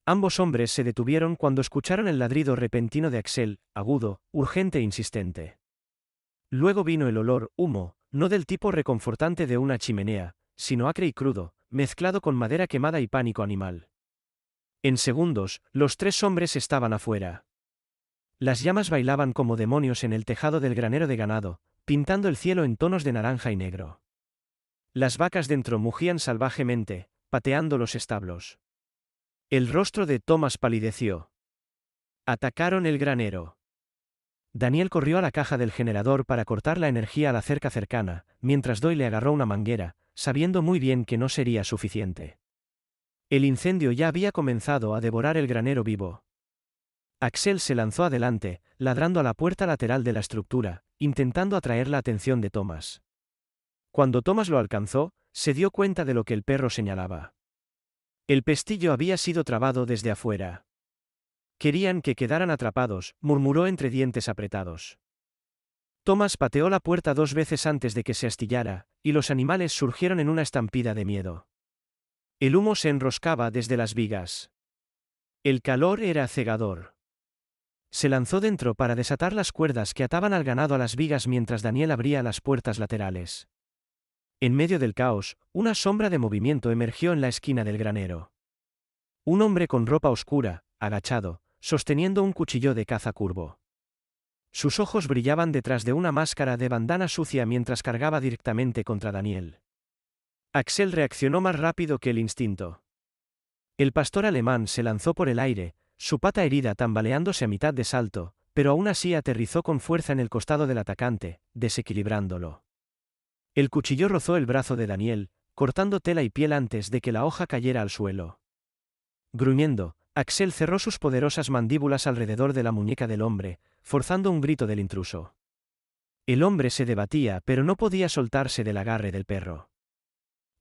Ambos hombres se detuvieron cuando escucharon el ladrido repentino de Axel, agudo, urgente e insistente. Luego vino el olor, humo, no del tipo reconfortante de una chimenea, sino acre y crudo, mezclado con madera quemada y pánico animal. En segundos, los tres hombres estaban afuera. Las llamas bailaban como demonios en el tejado del granero de ganado, pintando el cielo en tonos de naranja y negro. Las vacas dentro mugían salvajemente, pateando los establos. El rostro de Thomas palideció. Atacaron el granero. Daniel corrió a la caja del generador para cortar la energía a la cerca cercana, mientras Doyle agarró una manguera, sabiendo muy bien que no sería suficiente. El incendio ya había comenzado a devorar el granero vivo. Axel se lanzó adelante, ladrando a la puerta lateral de la estructura, intentando atraer la atención de Thomas. Cuando Thomas lo alcanzó, se dio cuenta de lo que el perro señalaba. El pestillo había sido trabado desde afuera. Querían que quedaran atrapados, murmuró entre dientes apretados. Thomas pateó la puerta 2 veces antes de que se astillara, y los animales surgieron en una estampida de miedo. El humo se enroscaba desde las vigas. El calor era cegador. Se lanzó dentro para desatar las cuerdas que ataban al ganado a las vigas mientras Daniel abría las puertas laterales. En medio del caos, una sombra de movimiento emergió en la esquina del granero. Un hombre con ropa oscura, agachado, sosteniendo un cuchillo de caza curvo. Sus ojos brillaban detrás de una máscara de bandana sucia mientras cargaba directamente contra Daniel. Axel reaccionó más rápido que el instinto. El pastor alemán se lanzó por el aire, su pata herida tambaleándose a mitad de salto, pero aún así aterrizó con fuerza en el costado del atacante, desequilibrándolo. El cuchillo rozó el brazo de Daniel, cortando tela y piel antes de que la hoja cayera al suelo. Gruñendo, Axel cerró sus poderosas mandíbulas alrededor de la muñeca del hombre, forzando un grito del intruso. El hombre se debatía pero no podía soltarse del agarre del perro.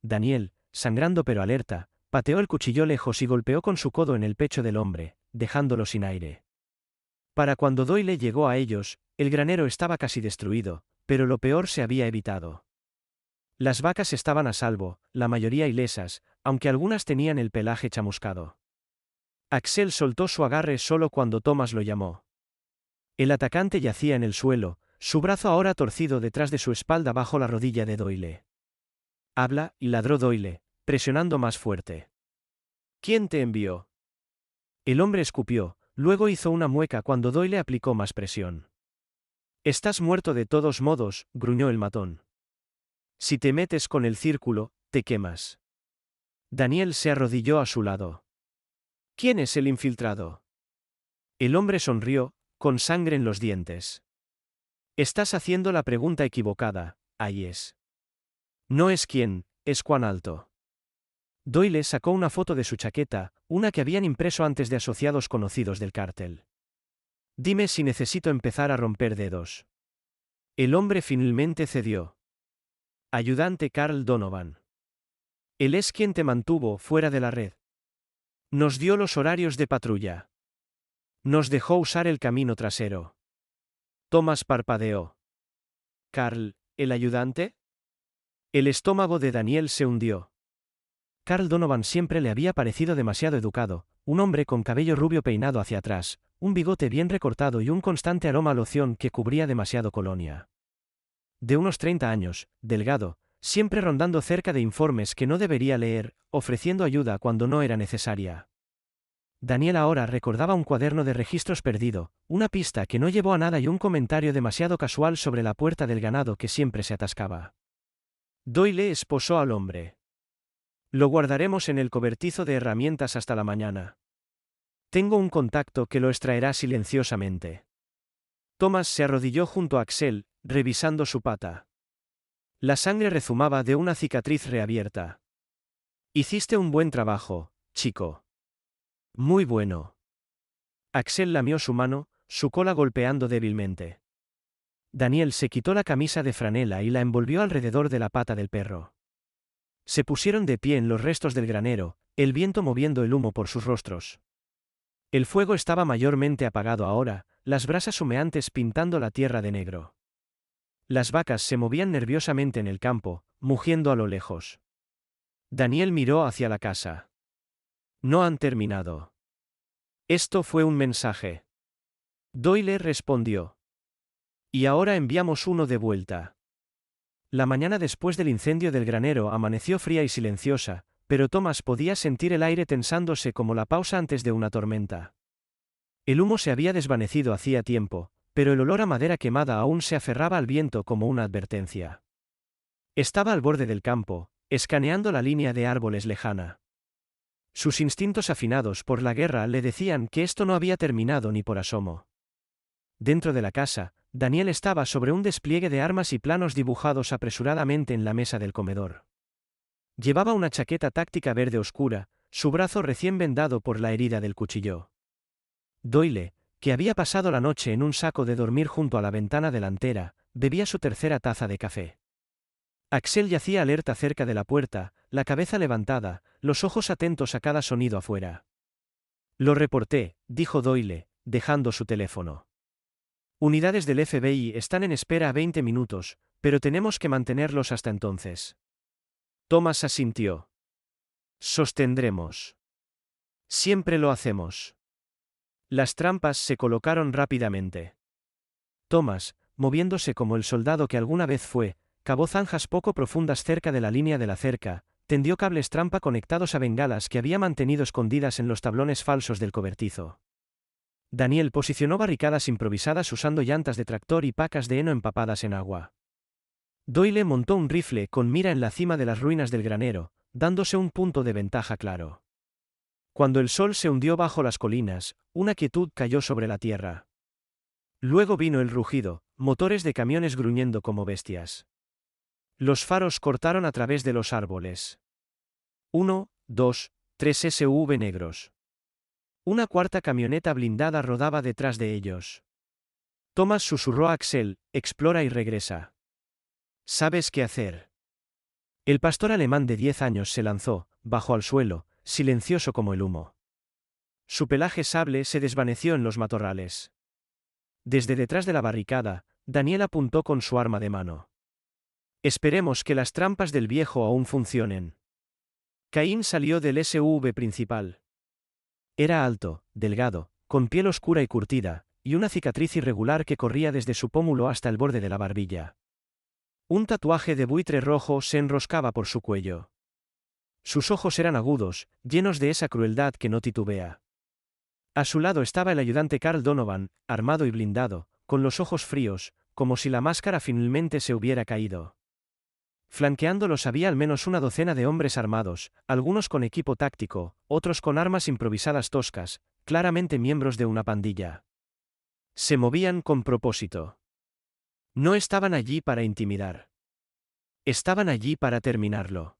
Daniel, sangrando pero alerta, pateó el cuchillo lejos y golpeó con su codo en el pecho del hombre, dejándolo sin aire. Para cuando Doyle llegó a ellos, el granero estaba casi destruido, pero lo peor se había evitado. Las vacas estaban a salvo, la mayoría ilesas, aunque algunas tenían el pelaje chamuscado. Axel soltó su agarre solo cuando Thomas lo llamó. El atacante yacía en el suelo, su brazo ahora torcido detrás de su espalda bajo la rodilla de Doyle. «Habla», ladró Doyle, presionando más fuerte. «¿Quién te envió?» El hombre escupió, luego hizo una mueca cuando Doyle aplicó más presión. «Estás muerto de todos modos», gruñó el matón. «Si te metes con el círculo, te quemas». Daniel se arrodilló a su lado. «¿Quién es el infiltrado?» El hombre sonrió, con sangre en los dientes. «Estás haciendo la pregunta equivocada, Hayes. No es quién, es cuán alto». Doyle sacó una foto de su chaqueta, una que habían impreso antes de asociados conocidos del cártel. «Dime si necesito empezar a romper dedos». El hombre finalmente cedió. «Ayudante Carl Donovan. Él es quien te mantuvo fuera de la red. Nos dio los horarios de patrulla. Nos dejó usar el camino trasero». Thomas parpadeó. «¿Carl, el ayudante?» El estómago de Daniel se hundió. Carl Donovan siempre le había parecido demasiado educado, un hombre con cabello rubio peinado hacia atrás, un bigote bien recortado y un constante aroma a loción que cubría demasiado colonia. De unos 30 años, delgado, siempre rondando cerca de informes que no debería leer, ofreciendo ayuda cuando no era necesaria. Daniel ahora recordaba un cuaderno de registros perdido, una pista que no llevó a nada y un comentario demasiado casual sobre la puerta del ganado que siempre se atascaba. Doyle esposó al hombre. Lo guardaremos en el cobertizo de herramientas hasta la mañana. Tengo un contacto que lo extraerá silenciosamente. Thomas se arrodilló junto a Axel, revisando su pata. La sangre rezumaba de una cicatriz reabierta. Hiciste un buen trabajo, chico. Muy bueno. Axel lamió su mano, su cola golpeando débilmente. Daniel se quitó la camisa de franela y la envolvió alrededor de la pata del perro. Se pusieron de pie en los restos del granero, el viento moviendo el humo por sus rostros. El fuego estaba mayormente apagado ahora, las brasas humeantes pintando la tierra de negro. Las vacas se movían nerviosamente en el campo, mugiendo a lo lejos. Daniel miró hacia la casa. No han terminado. Esto fue un mensaje. Doyle respondió. Y ahora enviamos uno de vuelta. La mañana después del incendio del granero amaneció fría y silenciosa, pero Thomas podía sentir el aire tensándose como la pausa antes de una tormenta. El humo se había desvanecido hacía tiempo, pero el olor a madera quemada aún se aferraba al viento como una advertencia. Estaba al borde del campo, escaneando la línea de árboles lejana. Sus instintos afinados por la guerra le decían que esto no había terminado ni por asomo. Dentro de la casa, Daniel estaba sobre un despliegue de armas y planos dibujados apresuradamente en la mesa del comedor. Llevaba una chaqueta táctica verde oscura, su brazo recién vendado por la herida del cuchillo. Doyle, que había pasado la noche en un saco de dormir junto a la ventana delantera, bebía su tercera taza de café. Axel yacía alerta cerca de la puerta, la cabeza levantada, los ojos atentos a cada sonido afuera. Lo reporté, dijo Doyle, dejando su teléfono. Unidades del FBI están en espera a 20 minutos, pero tenemos que mantenerlos hasta entonces. Thomas asintió. Sostendremos. Siempre lo hacemos. Las trampas se colocaron rápidamente. Thomas, moviéndose como el soldado que alguna vez fue, cavó zanjas poco profundas cerca de la línea de la cerca, tendió cables trampa conectados a bengalas que había mantenido escondidas en los tablones falsos del cobertizo. Daniel posicionó barricadas improvisadas usando llantas de tractor y pacas de heno empapadas en agua. Doyle montó un rifle con mira en la cima de las ruinas del granero, dándose un punto de ventaja claro. Cuando el sol se hundió bajo las colinas, una quietud cayó sobre la tierra. Luego vino el rugido, motores de camiones gruñendo como bestias. Los faros cortaron a través de los árboles. 1, 2, 3 SUV negros. Una cuarta camioneta blindada rodaba detrás de ellos. Thomas susurró a Axel, explora y regresa. ¿Sabes qué hacer? El pastor alemán de 10 años se lanzó, bajó al suelo, silencioso como el humo. Su pelaje sable se desvaneció en los matorrales. Desde detrás de la barricada, Daniel apuntó con su arma de mano. Esperemos que las trampas del viejo aún funcionen. Caín salió del SUV principal. Era alto, delgado, con piel oscura y curtida, y una cicatriz irregular que corría desde su pómulo hasta el borde de la barbilla. Un tatuaje de buitre rojo se enroscaba por su cuello. Sus ojos eran agudos, llenos de esa crueldad que no titubea. A su lado estaba el ayudante Carl Donovan, armado y blindado, con los ojos fríos, como si la máscara finalmente se hubiera caído. Flanqueándolos había al menos una docena de hombres armados, algunos con equipo táctico, otros con armas improvisadas toscas, claramente miembros de una pandilla. Se movían con propósito. No estaban allí para intimidar. Estaban allí para terminarlo.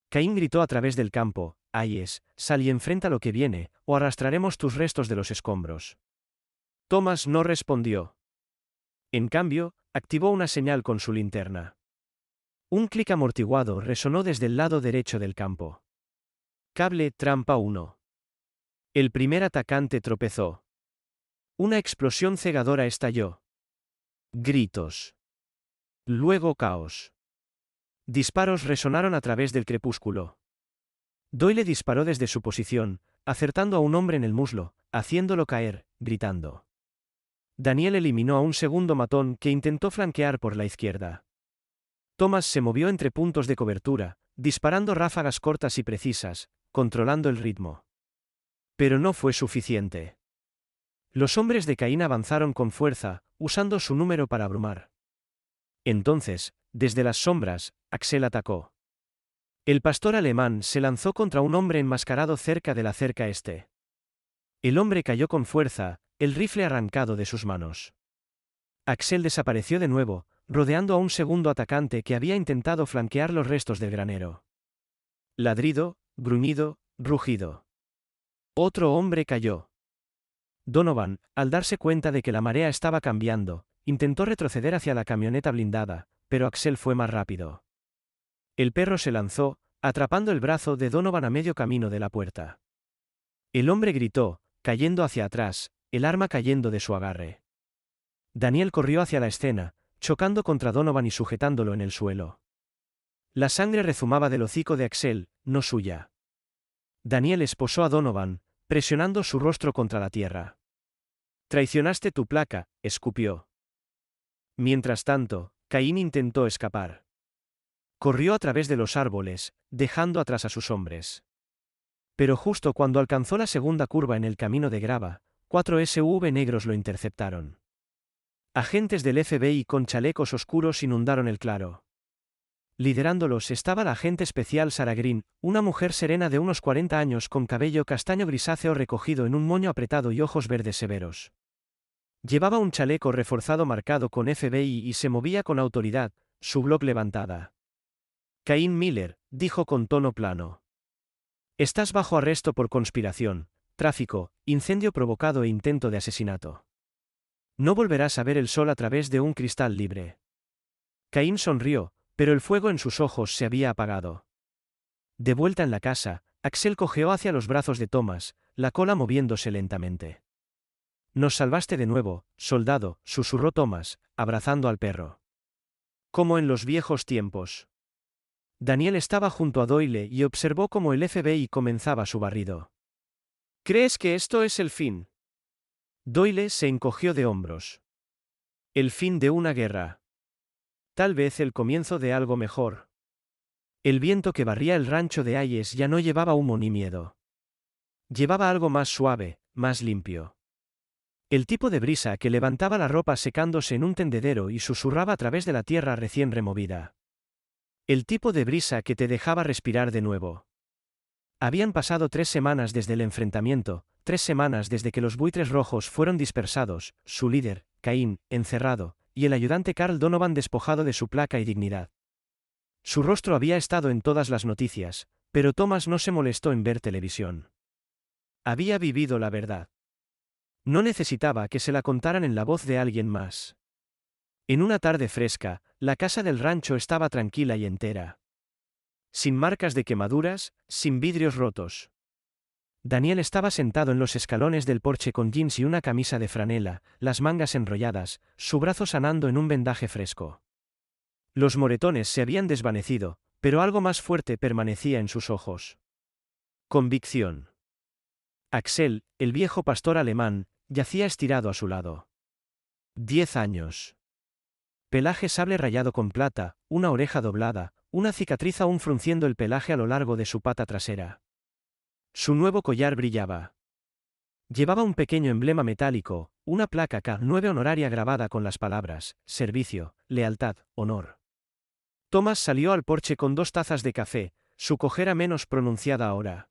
Caín gritó a través del campo, Ayes, sal y enfrenta lo que viene, o arrastraremos tus restos de los escombros. Thomas no respondió. En cambio, activó una señal con su linterna. Un clic amortiguado resonó desde el lado derecho del campo. Cable trampa 1. El primer atacante tropezó. Una explosión cegadora estalló. Gritos. Luego caos. Disparos resonaron a través del crepúsculo. Doyle disparó desde su posición, acertando a un hombre en el muslo, haciéndolo caer, gritando. Daniel eliminó a un segundo matón que intentó flanquear por la izquierda. Thomas se movió entre puntos de cobertura, disparando ráfagas cortas y precisas, controlando el ritmo. Pero no fue suficiente. Los hombres de Caín avanzaron con fuerza, usando su número para abrumar. Entonces, desde las sombras, Axel atacó. El pastor alemán se lanzó contra un hombre enmascarado cerca de la cerca este. El hombre cayó con fuerza, el rifle arrancado de sus manos. Axel desapareció de nuevo, rodeando a un segundo atacante que había intentado flanquear los restos del granero. Ladrido, gruñido, rugido. Otro hombre cayó. Donovan, al darse cuenta de que la marea estaba cambiando, intentó retroceder hacia la camioneta blindada, pero Axel fue más rápido. El perro se lanzó, atrapando el brazo de Donovan a medio camino de la puerta. El hombre gritó, cayendo hacia atrás, el arma cayendo de su agarre. Daniel corrió hacia la escena, chocando contra Donovan y sujetándolo en el suelo. La sangre rezumaba del hocico de Axel, no suya. Daniel esposó a Donovan, presionando su rostro contra la tierra. «Traicionaste tu placa», escupió. Mientras tanto, Caín intentó escapar. Corrió a través de los árboles, dejando atrás a sus hombres. Pero justo cuando alcanzó la segunda curva en el camino de grava, 4 SUV negros lo interceptaron. Agentes del FBI con chalecos oscuros inundaron el claro. Liderándolos estaba la agente especial Sarah Green, una mujer serena de unos 40 años con cabello castaño grisáceo recogido en un moño apretado y ojos verdes severos. Llevaba un chaleco reforzado marcado con FBI y se movía con autoridad, su Glock levantada. Caín Miller, dijo con tono plano. Estás bajo arresto por conspiración, tráfico, incendio provocado e intento de asesinato. No volverás a ver el sol a través de un cristal libre. Caín sonrió, pero el fuego en sus ojos se había apagado. De vuelta en la casa, Axel cojeó hacia los brazos de Thomas, la cola moviéndose lentamente. Nos salvaste de nuevo, soldado, susurró Thomas, abrazando al perro. Como en los viejos tiempos. Daniel estaba junto a Doyle y observó cómo el FBI comenzaba su barrido. ¿Crees que esto es el fin? Doyle se encogió de hombros. El fin de una guerra. Tal vez el comienzo de algo mejor. El viento que barría el rancho de Hayes ya no llevaba humo ni miedo. Llevaba algo más suave, más limpio. El tipo de brisa que levantaba la ropa secándose en un tendedero y susurraba a través de la tierra recién removida. El tipo de brisa que te dejaba respirar de nuevo. Habían pasado 3 semanas desde el enfrentamiento, 3 semanas desde que los buitres rojos fueron dispersados, su líder, Caín, encerrado, y el ayudante Carl Donovan despojado de su placa y dignidad. Su rostro había estado en todas las noticias, pero Thomas no se molestó en ver televisión. Había vivido la verdad. No necesitaba que se la contaran en la voz de alguien más. En una tarde fresca, la casa del rancho estaba tranquila y entera. Sin marcas de quemaduras, sin vidrios rotos. Daniel estaba sentado en los escalones del porche con jeans y una camisa de franela, las mangas enrolladas, su brazo sanando en un vendaje fresco. Los moretones se habían desvanecido, pero algo más fuerte permanecía en sus ojos. Convicción. Axel, el viejo pastor alemán, yacía estirado a su lado. 10 años. Pelaje sable rayado con plata, una oreja doblada, una cicatriz aún frunciendo el pelaje a lo largo de su pata trasera. Su nuevo collar brillaba. Llevaba un pequeño emblema metálico, una placa K9 honoraria grabada con las palabras, servicio, lealtad, honor. Thomas salió al porche con 2 tazas de café, su cojera menos pronunciada ahora.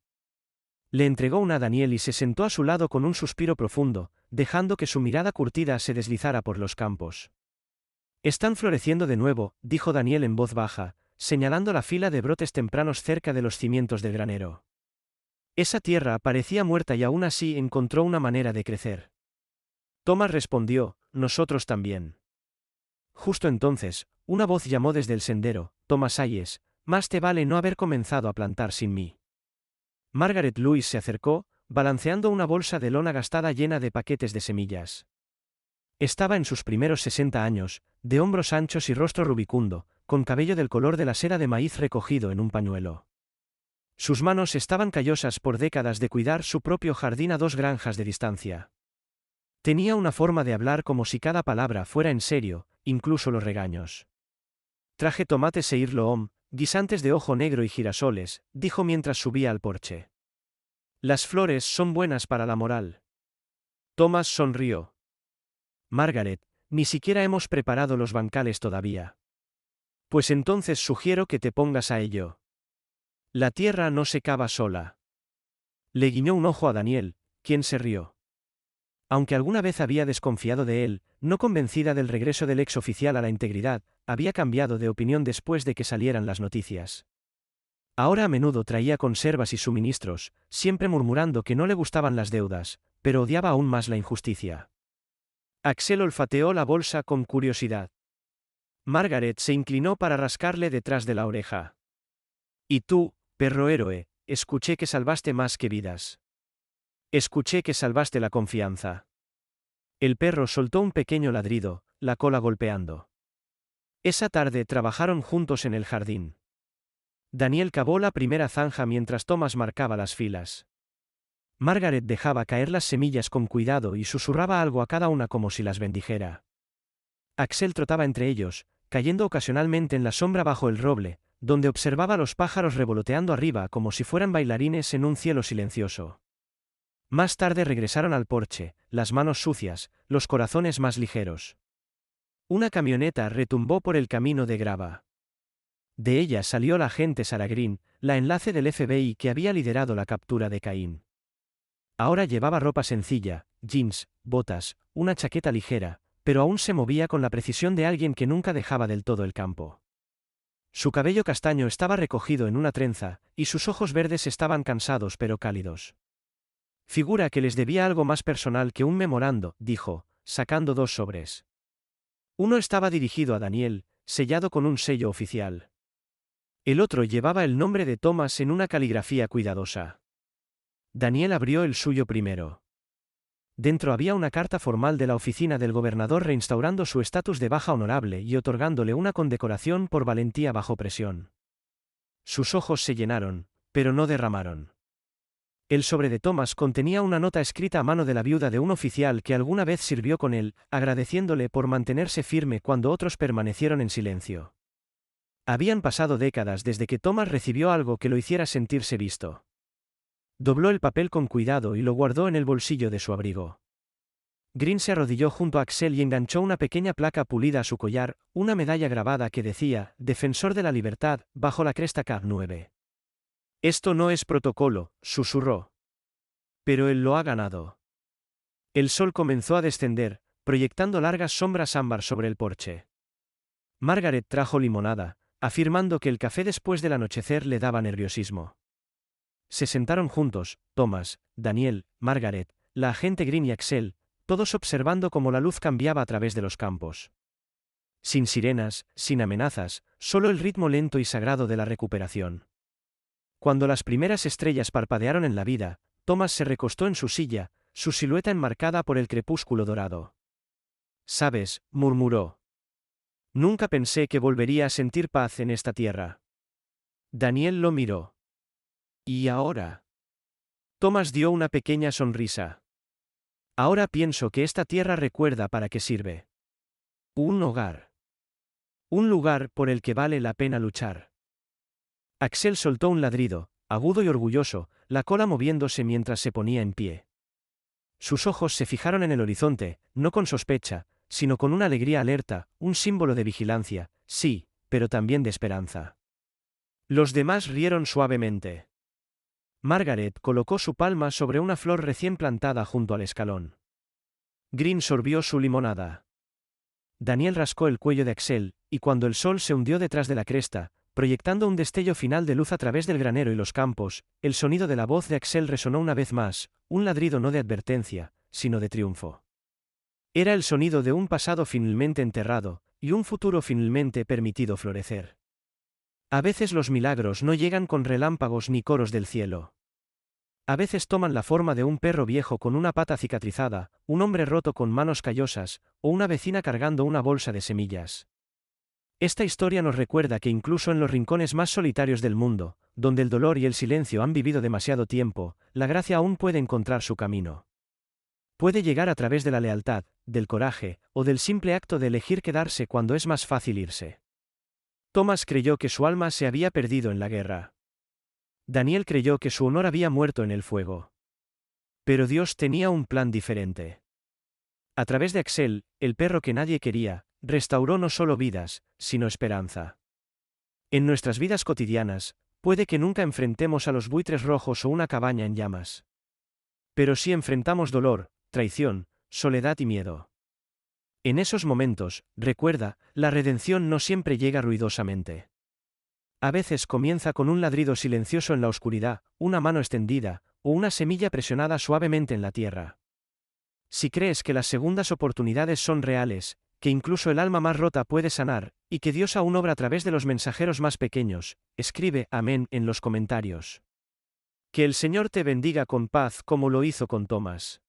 Le entregó una a Daniel y se sentó a su lado con un suspiro profundo, dejando que su mirada curtida se deslizara por los campos. Están floreciendo de nuevo, dijo Daniel en voz baja, señalando la fila de brotes tempranos cerca de los cimientos del granero. Esa tierra parecía muerta y aún así encontró una manera de crecer. Thomas respondió, nosotros también. Justo entonces, una voz llamó desde el sendero, Thomas Hayes, más te vale no haber comenzado a plantar sin mí. Margaret Lewis se acercó, balanceando una bolsa de lona gastada llena de paquetes de semillas. Estaba en sus primeros 60 años, de hombros anchos y rostro rubicundo, con cabello del color de la sera de maíz recogido en un pañuelo. Sus manos estaban callosas por décadas de cuidar su propio jardín a 2 granjas de distancia. Tenía una forma de hablar como si cada palabra fuera en serio, incluso los regaños. Traje tomates Heirloom, guisantes de ojo negro y girasoles, dijo mientras subía al porche. Las flores son buenas para la moral. Thomas sonrió. Margaret, ni siquiera hemos preparado los bancales todavía. Pues entonces sugiero que te pongas a ello. La tierra no se cava sola. Le guiñó un ojo a Daniel, quien se rió. Aunque alguna vez había desconfiado de él, no convencida del regreso del ex oficial a la integridad, había cambiado de opinión después de que salieran las noticias. Ahora a menudo traía conservas y suministros, siempre murmurando que no le gustaban las deudas, pero odiaba aún más la injusticia. Axel olfateó la bolsa con curiosidad. Margaret se inclinó para rascarle detrás de la oreja. Y tú, perro héroe, escuché que salvaste más que vidas. Escuché que salvaste la confianza. El perro soltó un pequeño ladrido, la cola golpeando. Esa tarde trabajaron juntos en el jardín. Daniel cavó la primera zanja mientras Thomas marcaba las filas. Margaret dejaba caer las semillas con cuidado y susurraba algo a cada una como si las bendijera. Axel trotaba entre ellos, cayendo ocasionalmente en la sombra bajo el roble, donde observaba a los pájaros revoloteando arriba como si fueran bailarines en un cielo silencioso. Más tarde regresaron al porche, las manos sucias, los corazones más ligeros. Una camioneta retumbó por el camino de grava. De ella salió la agente Sarah Green, la enlace del FBI que había liderado la captura de Caín. Ahora llevaba ropa sencilla, jeans, botas, una chaqueta ligera, pero aún se movía con la precisión de alguien que nunca dejaba del todo el campo. Su cabello castaño estaba recogido en una trenza, y sus ojos verdes estaban cansados pero cálidos. Figura que les debía algo más personal que un memorando, dijo, sacando 2 sobres. Uno estaba dirigido a Daniel, sellado con un sello oficial. El otro llevaba el nombre de Thomas en una caligrafía cuidadosa. Daniel abrió el suyo primero. Dentro había una carta formal de la oficina del gobernador reinstaurando su estatus de baja honorable y otorgándole una condecoración por valentía bajo presión. Sus ojos se llenaron, pero no derramaron. El sobre de Thomas contenía una nota escrita a mano de la viuda de un oficial que alguna vez sirvió con él, agradeciéndole por mantenerse firme cuando otros permanecieron en silencio. Habían pasado décadas desde que Thomas recibió algo que lo hiciera sentirse visto. Dobló el papel con cuidado y lo guardó en el bolsillo de su abrigo. Green se arrodilló junto a Axel y enganchó una pequeña placa pulida a su collar, una medalla grabada que decía, Defensor de la Libertad, bajo la cresta K9. Esto no es protocolo, susurró. Pero él lo ha ganado. El sol comenzó a descender, proyectando largas sombras ámbar sobre el porche. Margaret trajo limonada, afirmando que el café después del anochecer le daba nerviosismo. Se sentaron juntos, Thomas, Daniel, Margaret, la agente Green y Axel, todos observando cómo la luz cambiaba a través de los campos. Sin sirenas, sin amenazas, solo el ritmo lento y sagrado de la recuperación. Cuando las primeras estrellas parpadearon en la vida, Thomas se recostó en su silla, su silueta enmarcada por el crepúsculo dorado. «Sabes», murmuró. «Nunca pensé que volvería a sentir paz en esta tierra». Daniel lo miró. «¿Y ahora?» Thomas dio una pequeña sonrisa. «Ahora pienso que esta tierra recuerda para qué sirve. Un hogar. Un lugar por el que vale la pena luchar». Axel soltó un ladrido, agudo y orgulloso, la cola moviéndose mientras se ponía en pie. Sus ojos se fijaron en el horizonte, no con sospecha, sino con una alegría alerta, un símbolo de vigilancia, sí, pero también de esperanza. Los demás rieron suavemente. Margaret colocó su palma sobre una flor recién plantada junto al escalón. Green sorbió su limonada. Daniel rascó el cuello de Axel, y cuando el sol se hundió detrás de la cresta, proyectando un destello final de luz a través del granero y los campos, el sonido de la voz de Axel resonó una vez más, un ladrido no de advertencia, sino de triunfo. Era el sonido de un pasado finalmente enterrado, y un futuro finalmente permitido florecer. A veces los milagros no llegan con relámpagos ni coros del cielo. A veces toman la forma de un perro viejo con una pata cicatrizada, un hombre roto con manos callosas, o una vecina cargando una bolsa de semillas. Esta historia nos recuerda que incluso en los rincones más solitarios del mundo, donde el dolor y el silencio han vivido demasiado tiempo, la gracia aún puede encontrar su camino. Puede llegar a través de la lealtad, del coraje, o del simple acto de elegir quedarse cuando es más fácil irse. Tomás creyó que su alma se había perdido en la guerra. Daniel creyó que su honor había muerto en el fuego. Pero Dios tenía un plan diferente. A través de Axel, el perro que nadie quería, restauró no solo vidas, sino esperanza. En nuestras vidas cotidianas, puede que nunca enfrentemos a los buitres rojos o una cabaña en llamas. Pero sí enfrentamos dolor, traición, soledad y miedo. En esos momentos, recuerda, la redención no siempre llega ruidosamente. A veces comienza con un ladrido silencioso en la oscuridad, una mano extendida, o una semilla presionada suavemente en la tierra. Si crees que las segundas oportunidades son reales, que incluso el alma más rota puede sanar, y que Dios aún obra a través de los mensajeros más pequeños, escribe amén en los comentarios. Que el Señor te bendiga con paz como lo hizo con Tomás.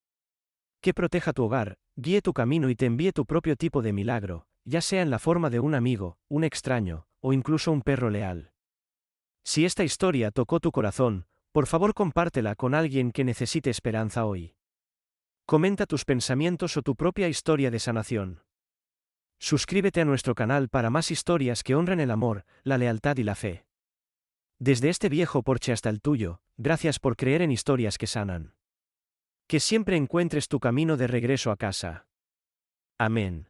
Que proteja tu hogar, guíe tu camino y te envíe tu propio tipo de milagro, ya sea en la forma de un amigo, un extraño, o incluso un perro leal. Si esta historia tocó tu corazón, por favor compártela con alguien que necesite esperanza hoy. Comenta tus pensamientos o tu propia historia de sanación. Suscríbete a nuestro canal para más historias que honren el amor, la lealtad y la fe. Desde este viejo porche hasta el tuyo, gracias por creer en historias que sanan. Que siempre encuentres tu camino de regreso a casa. Amén.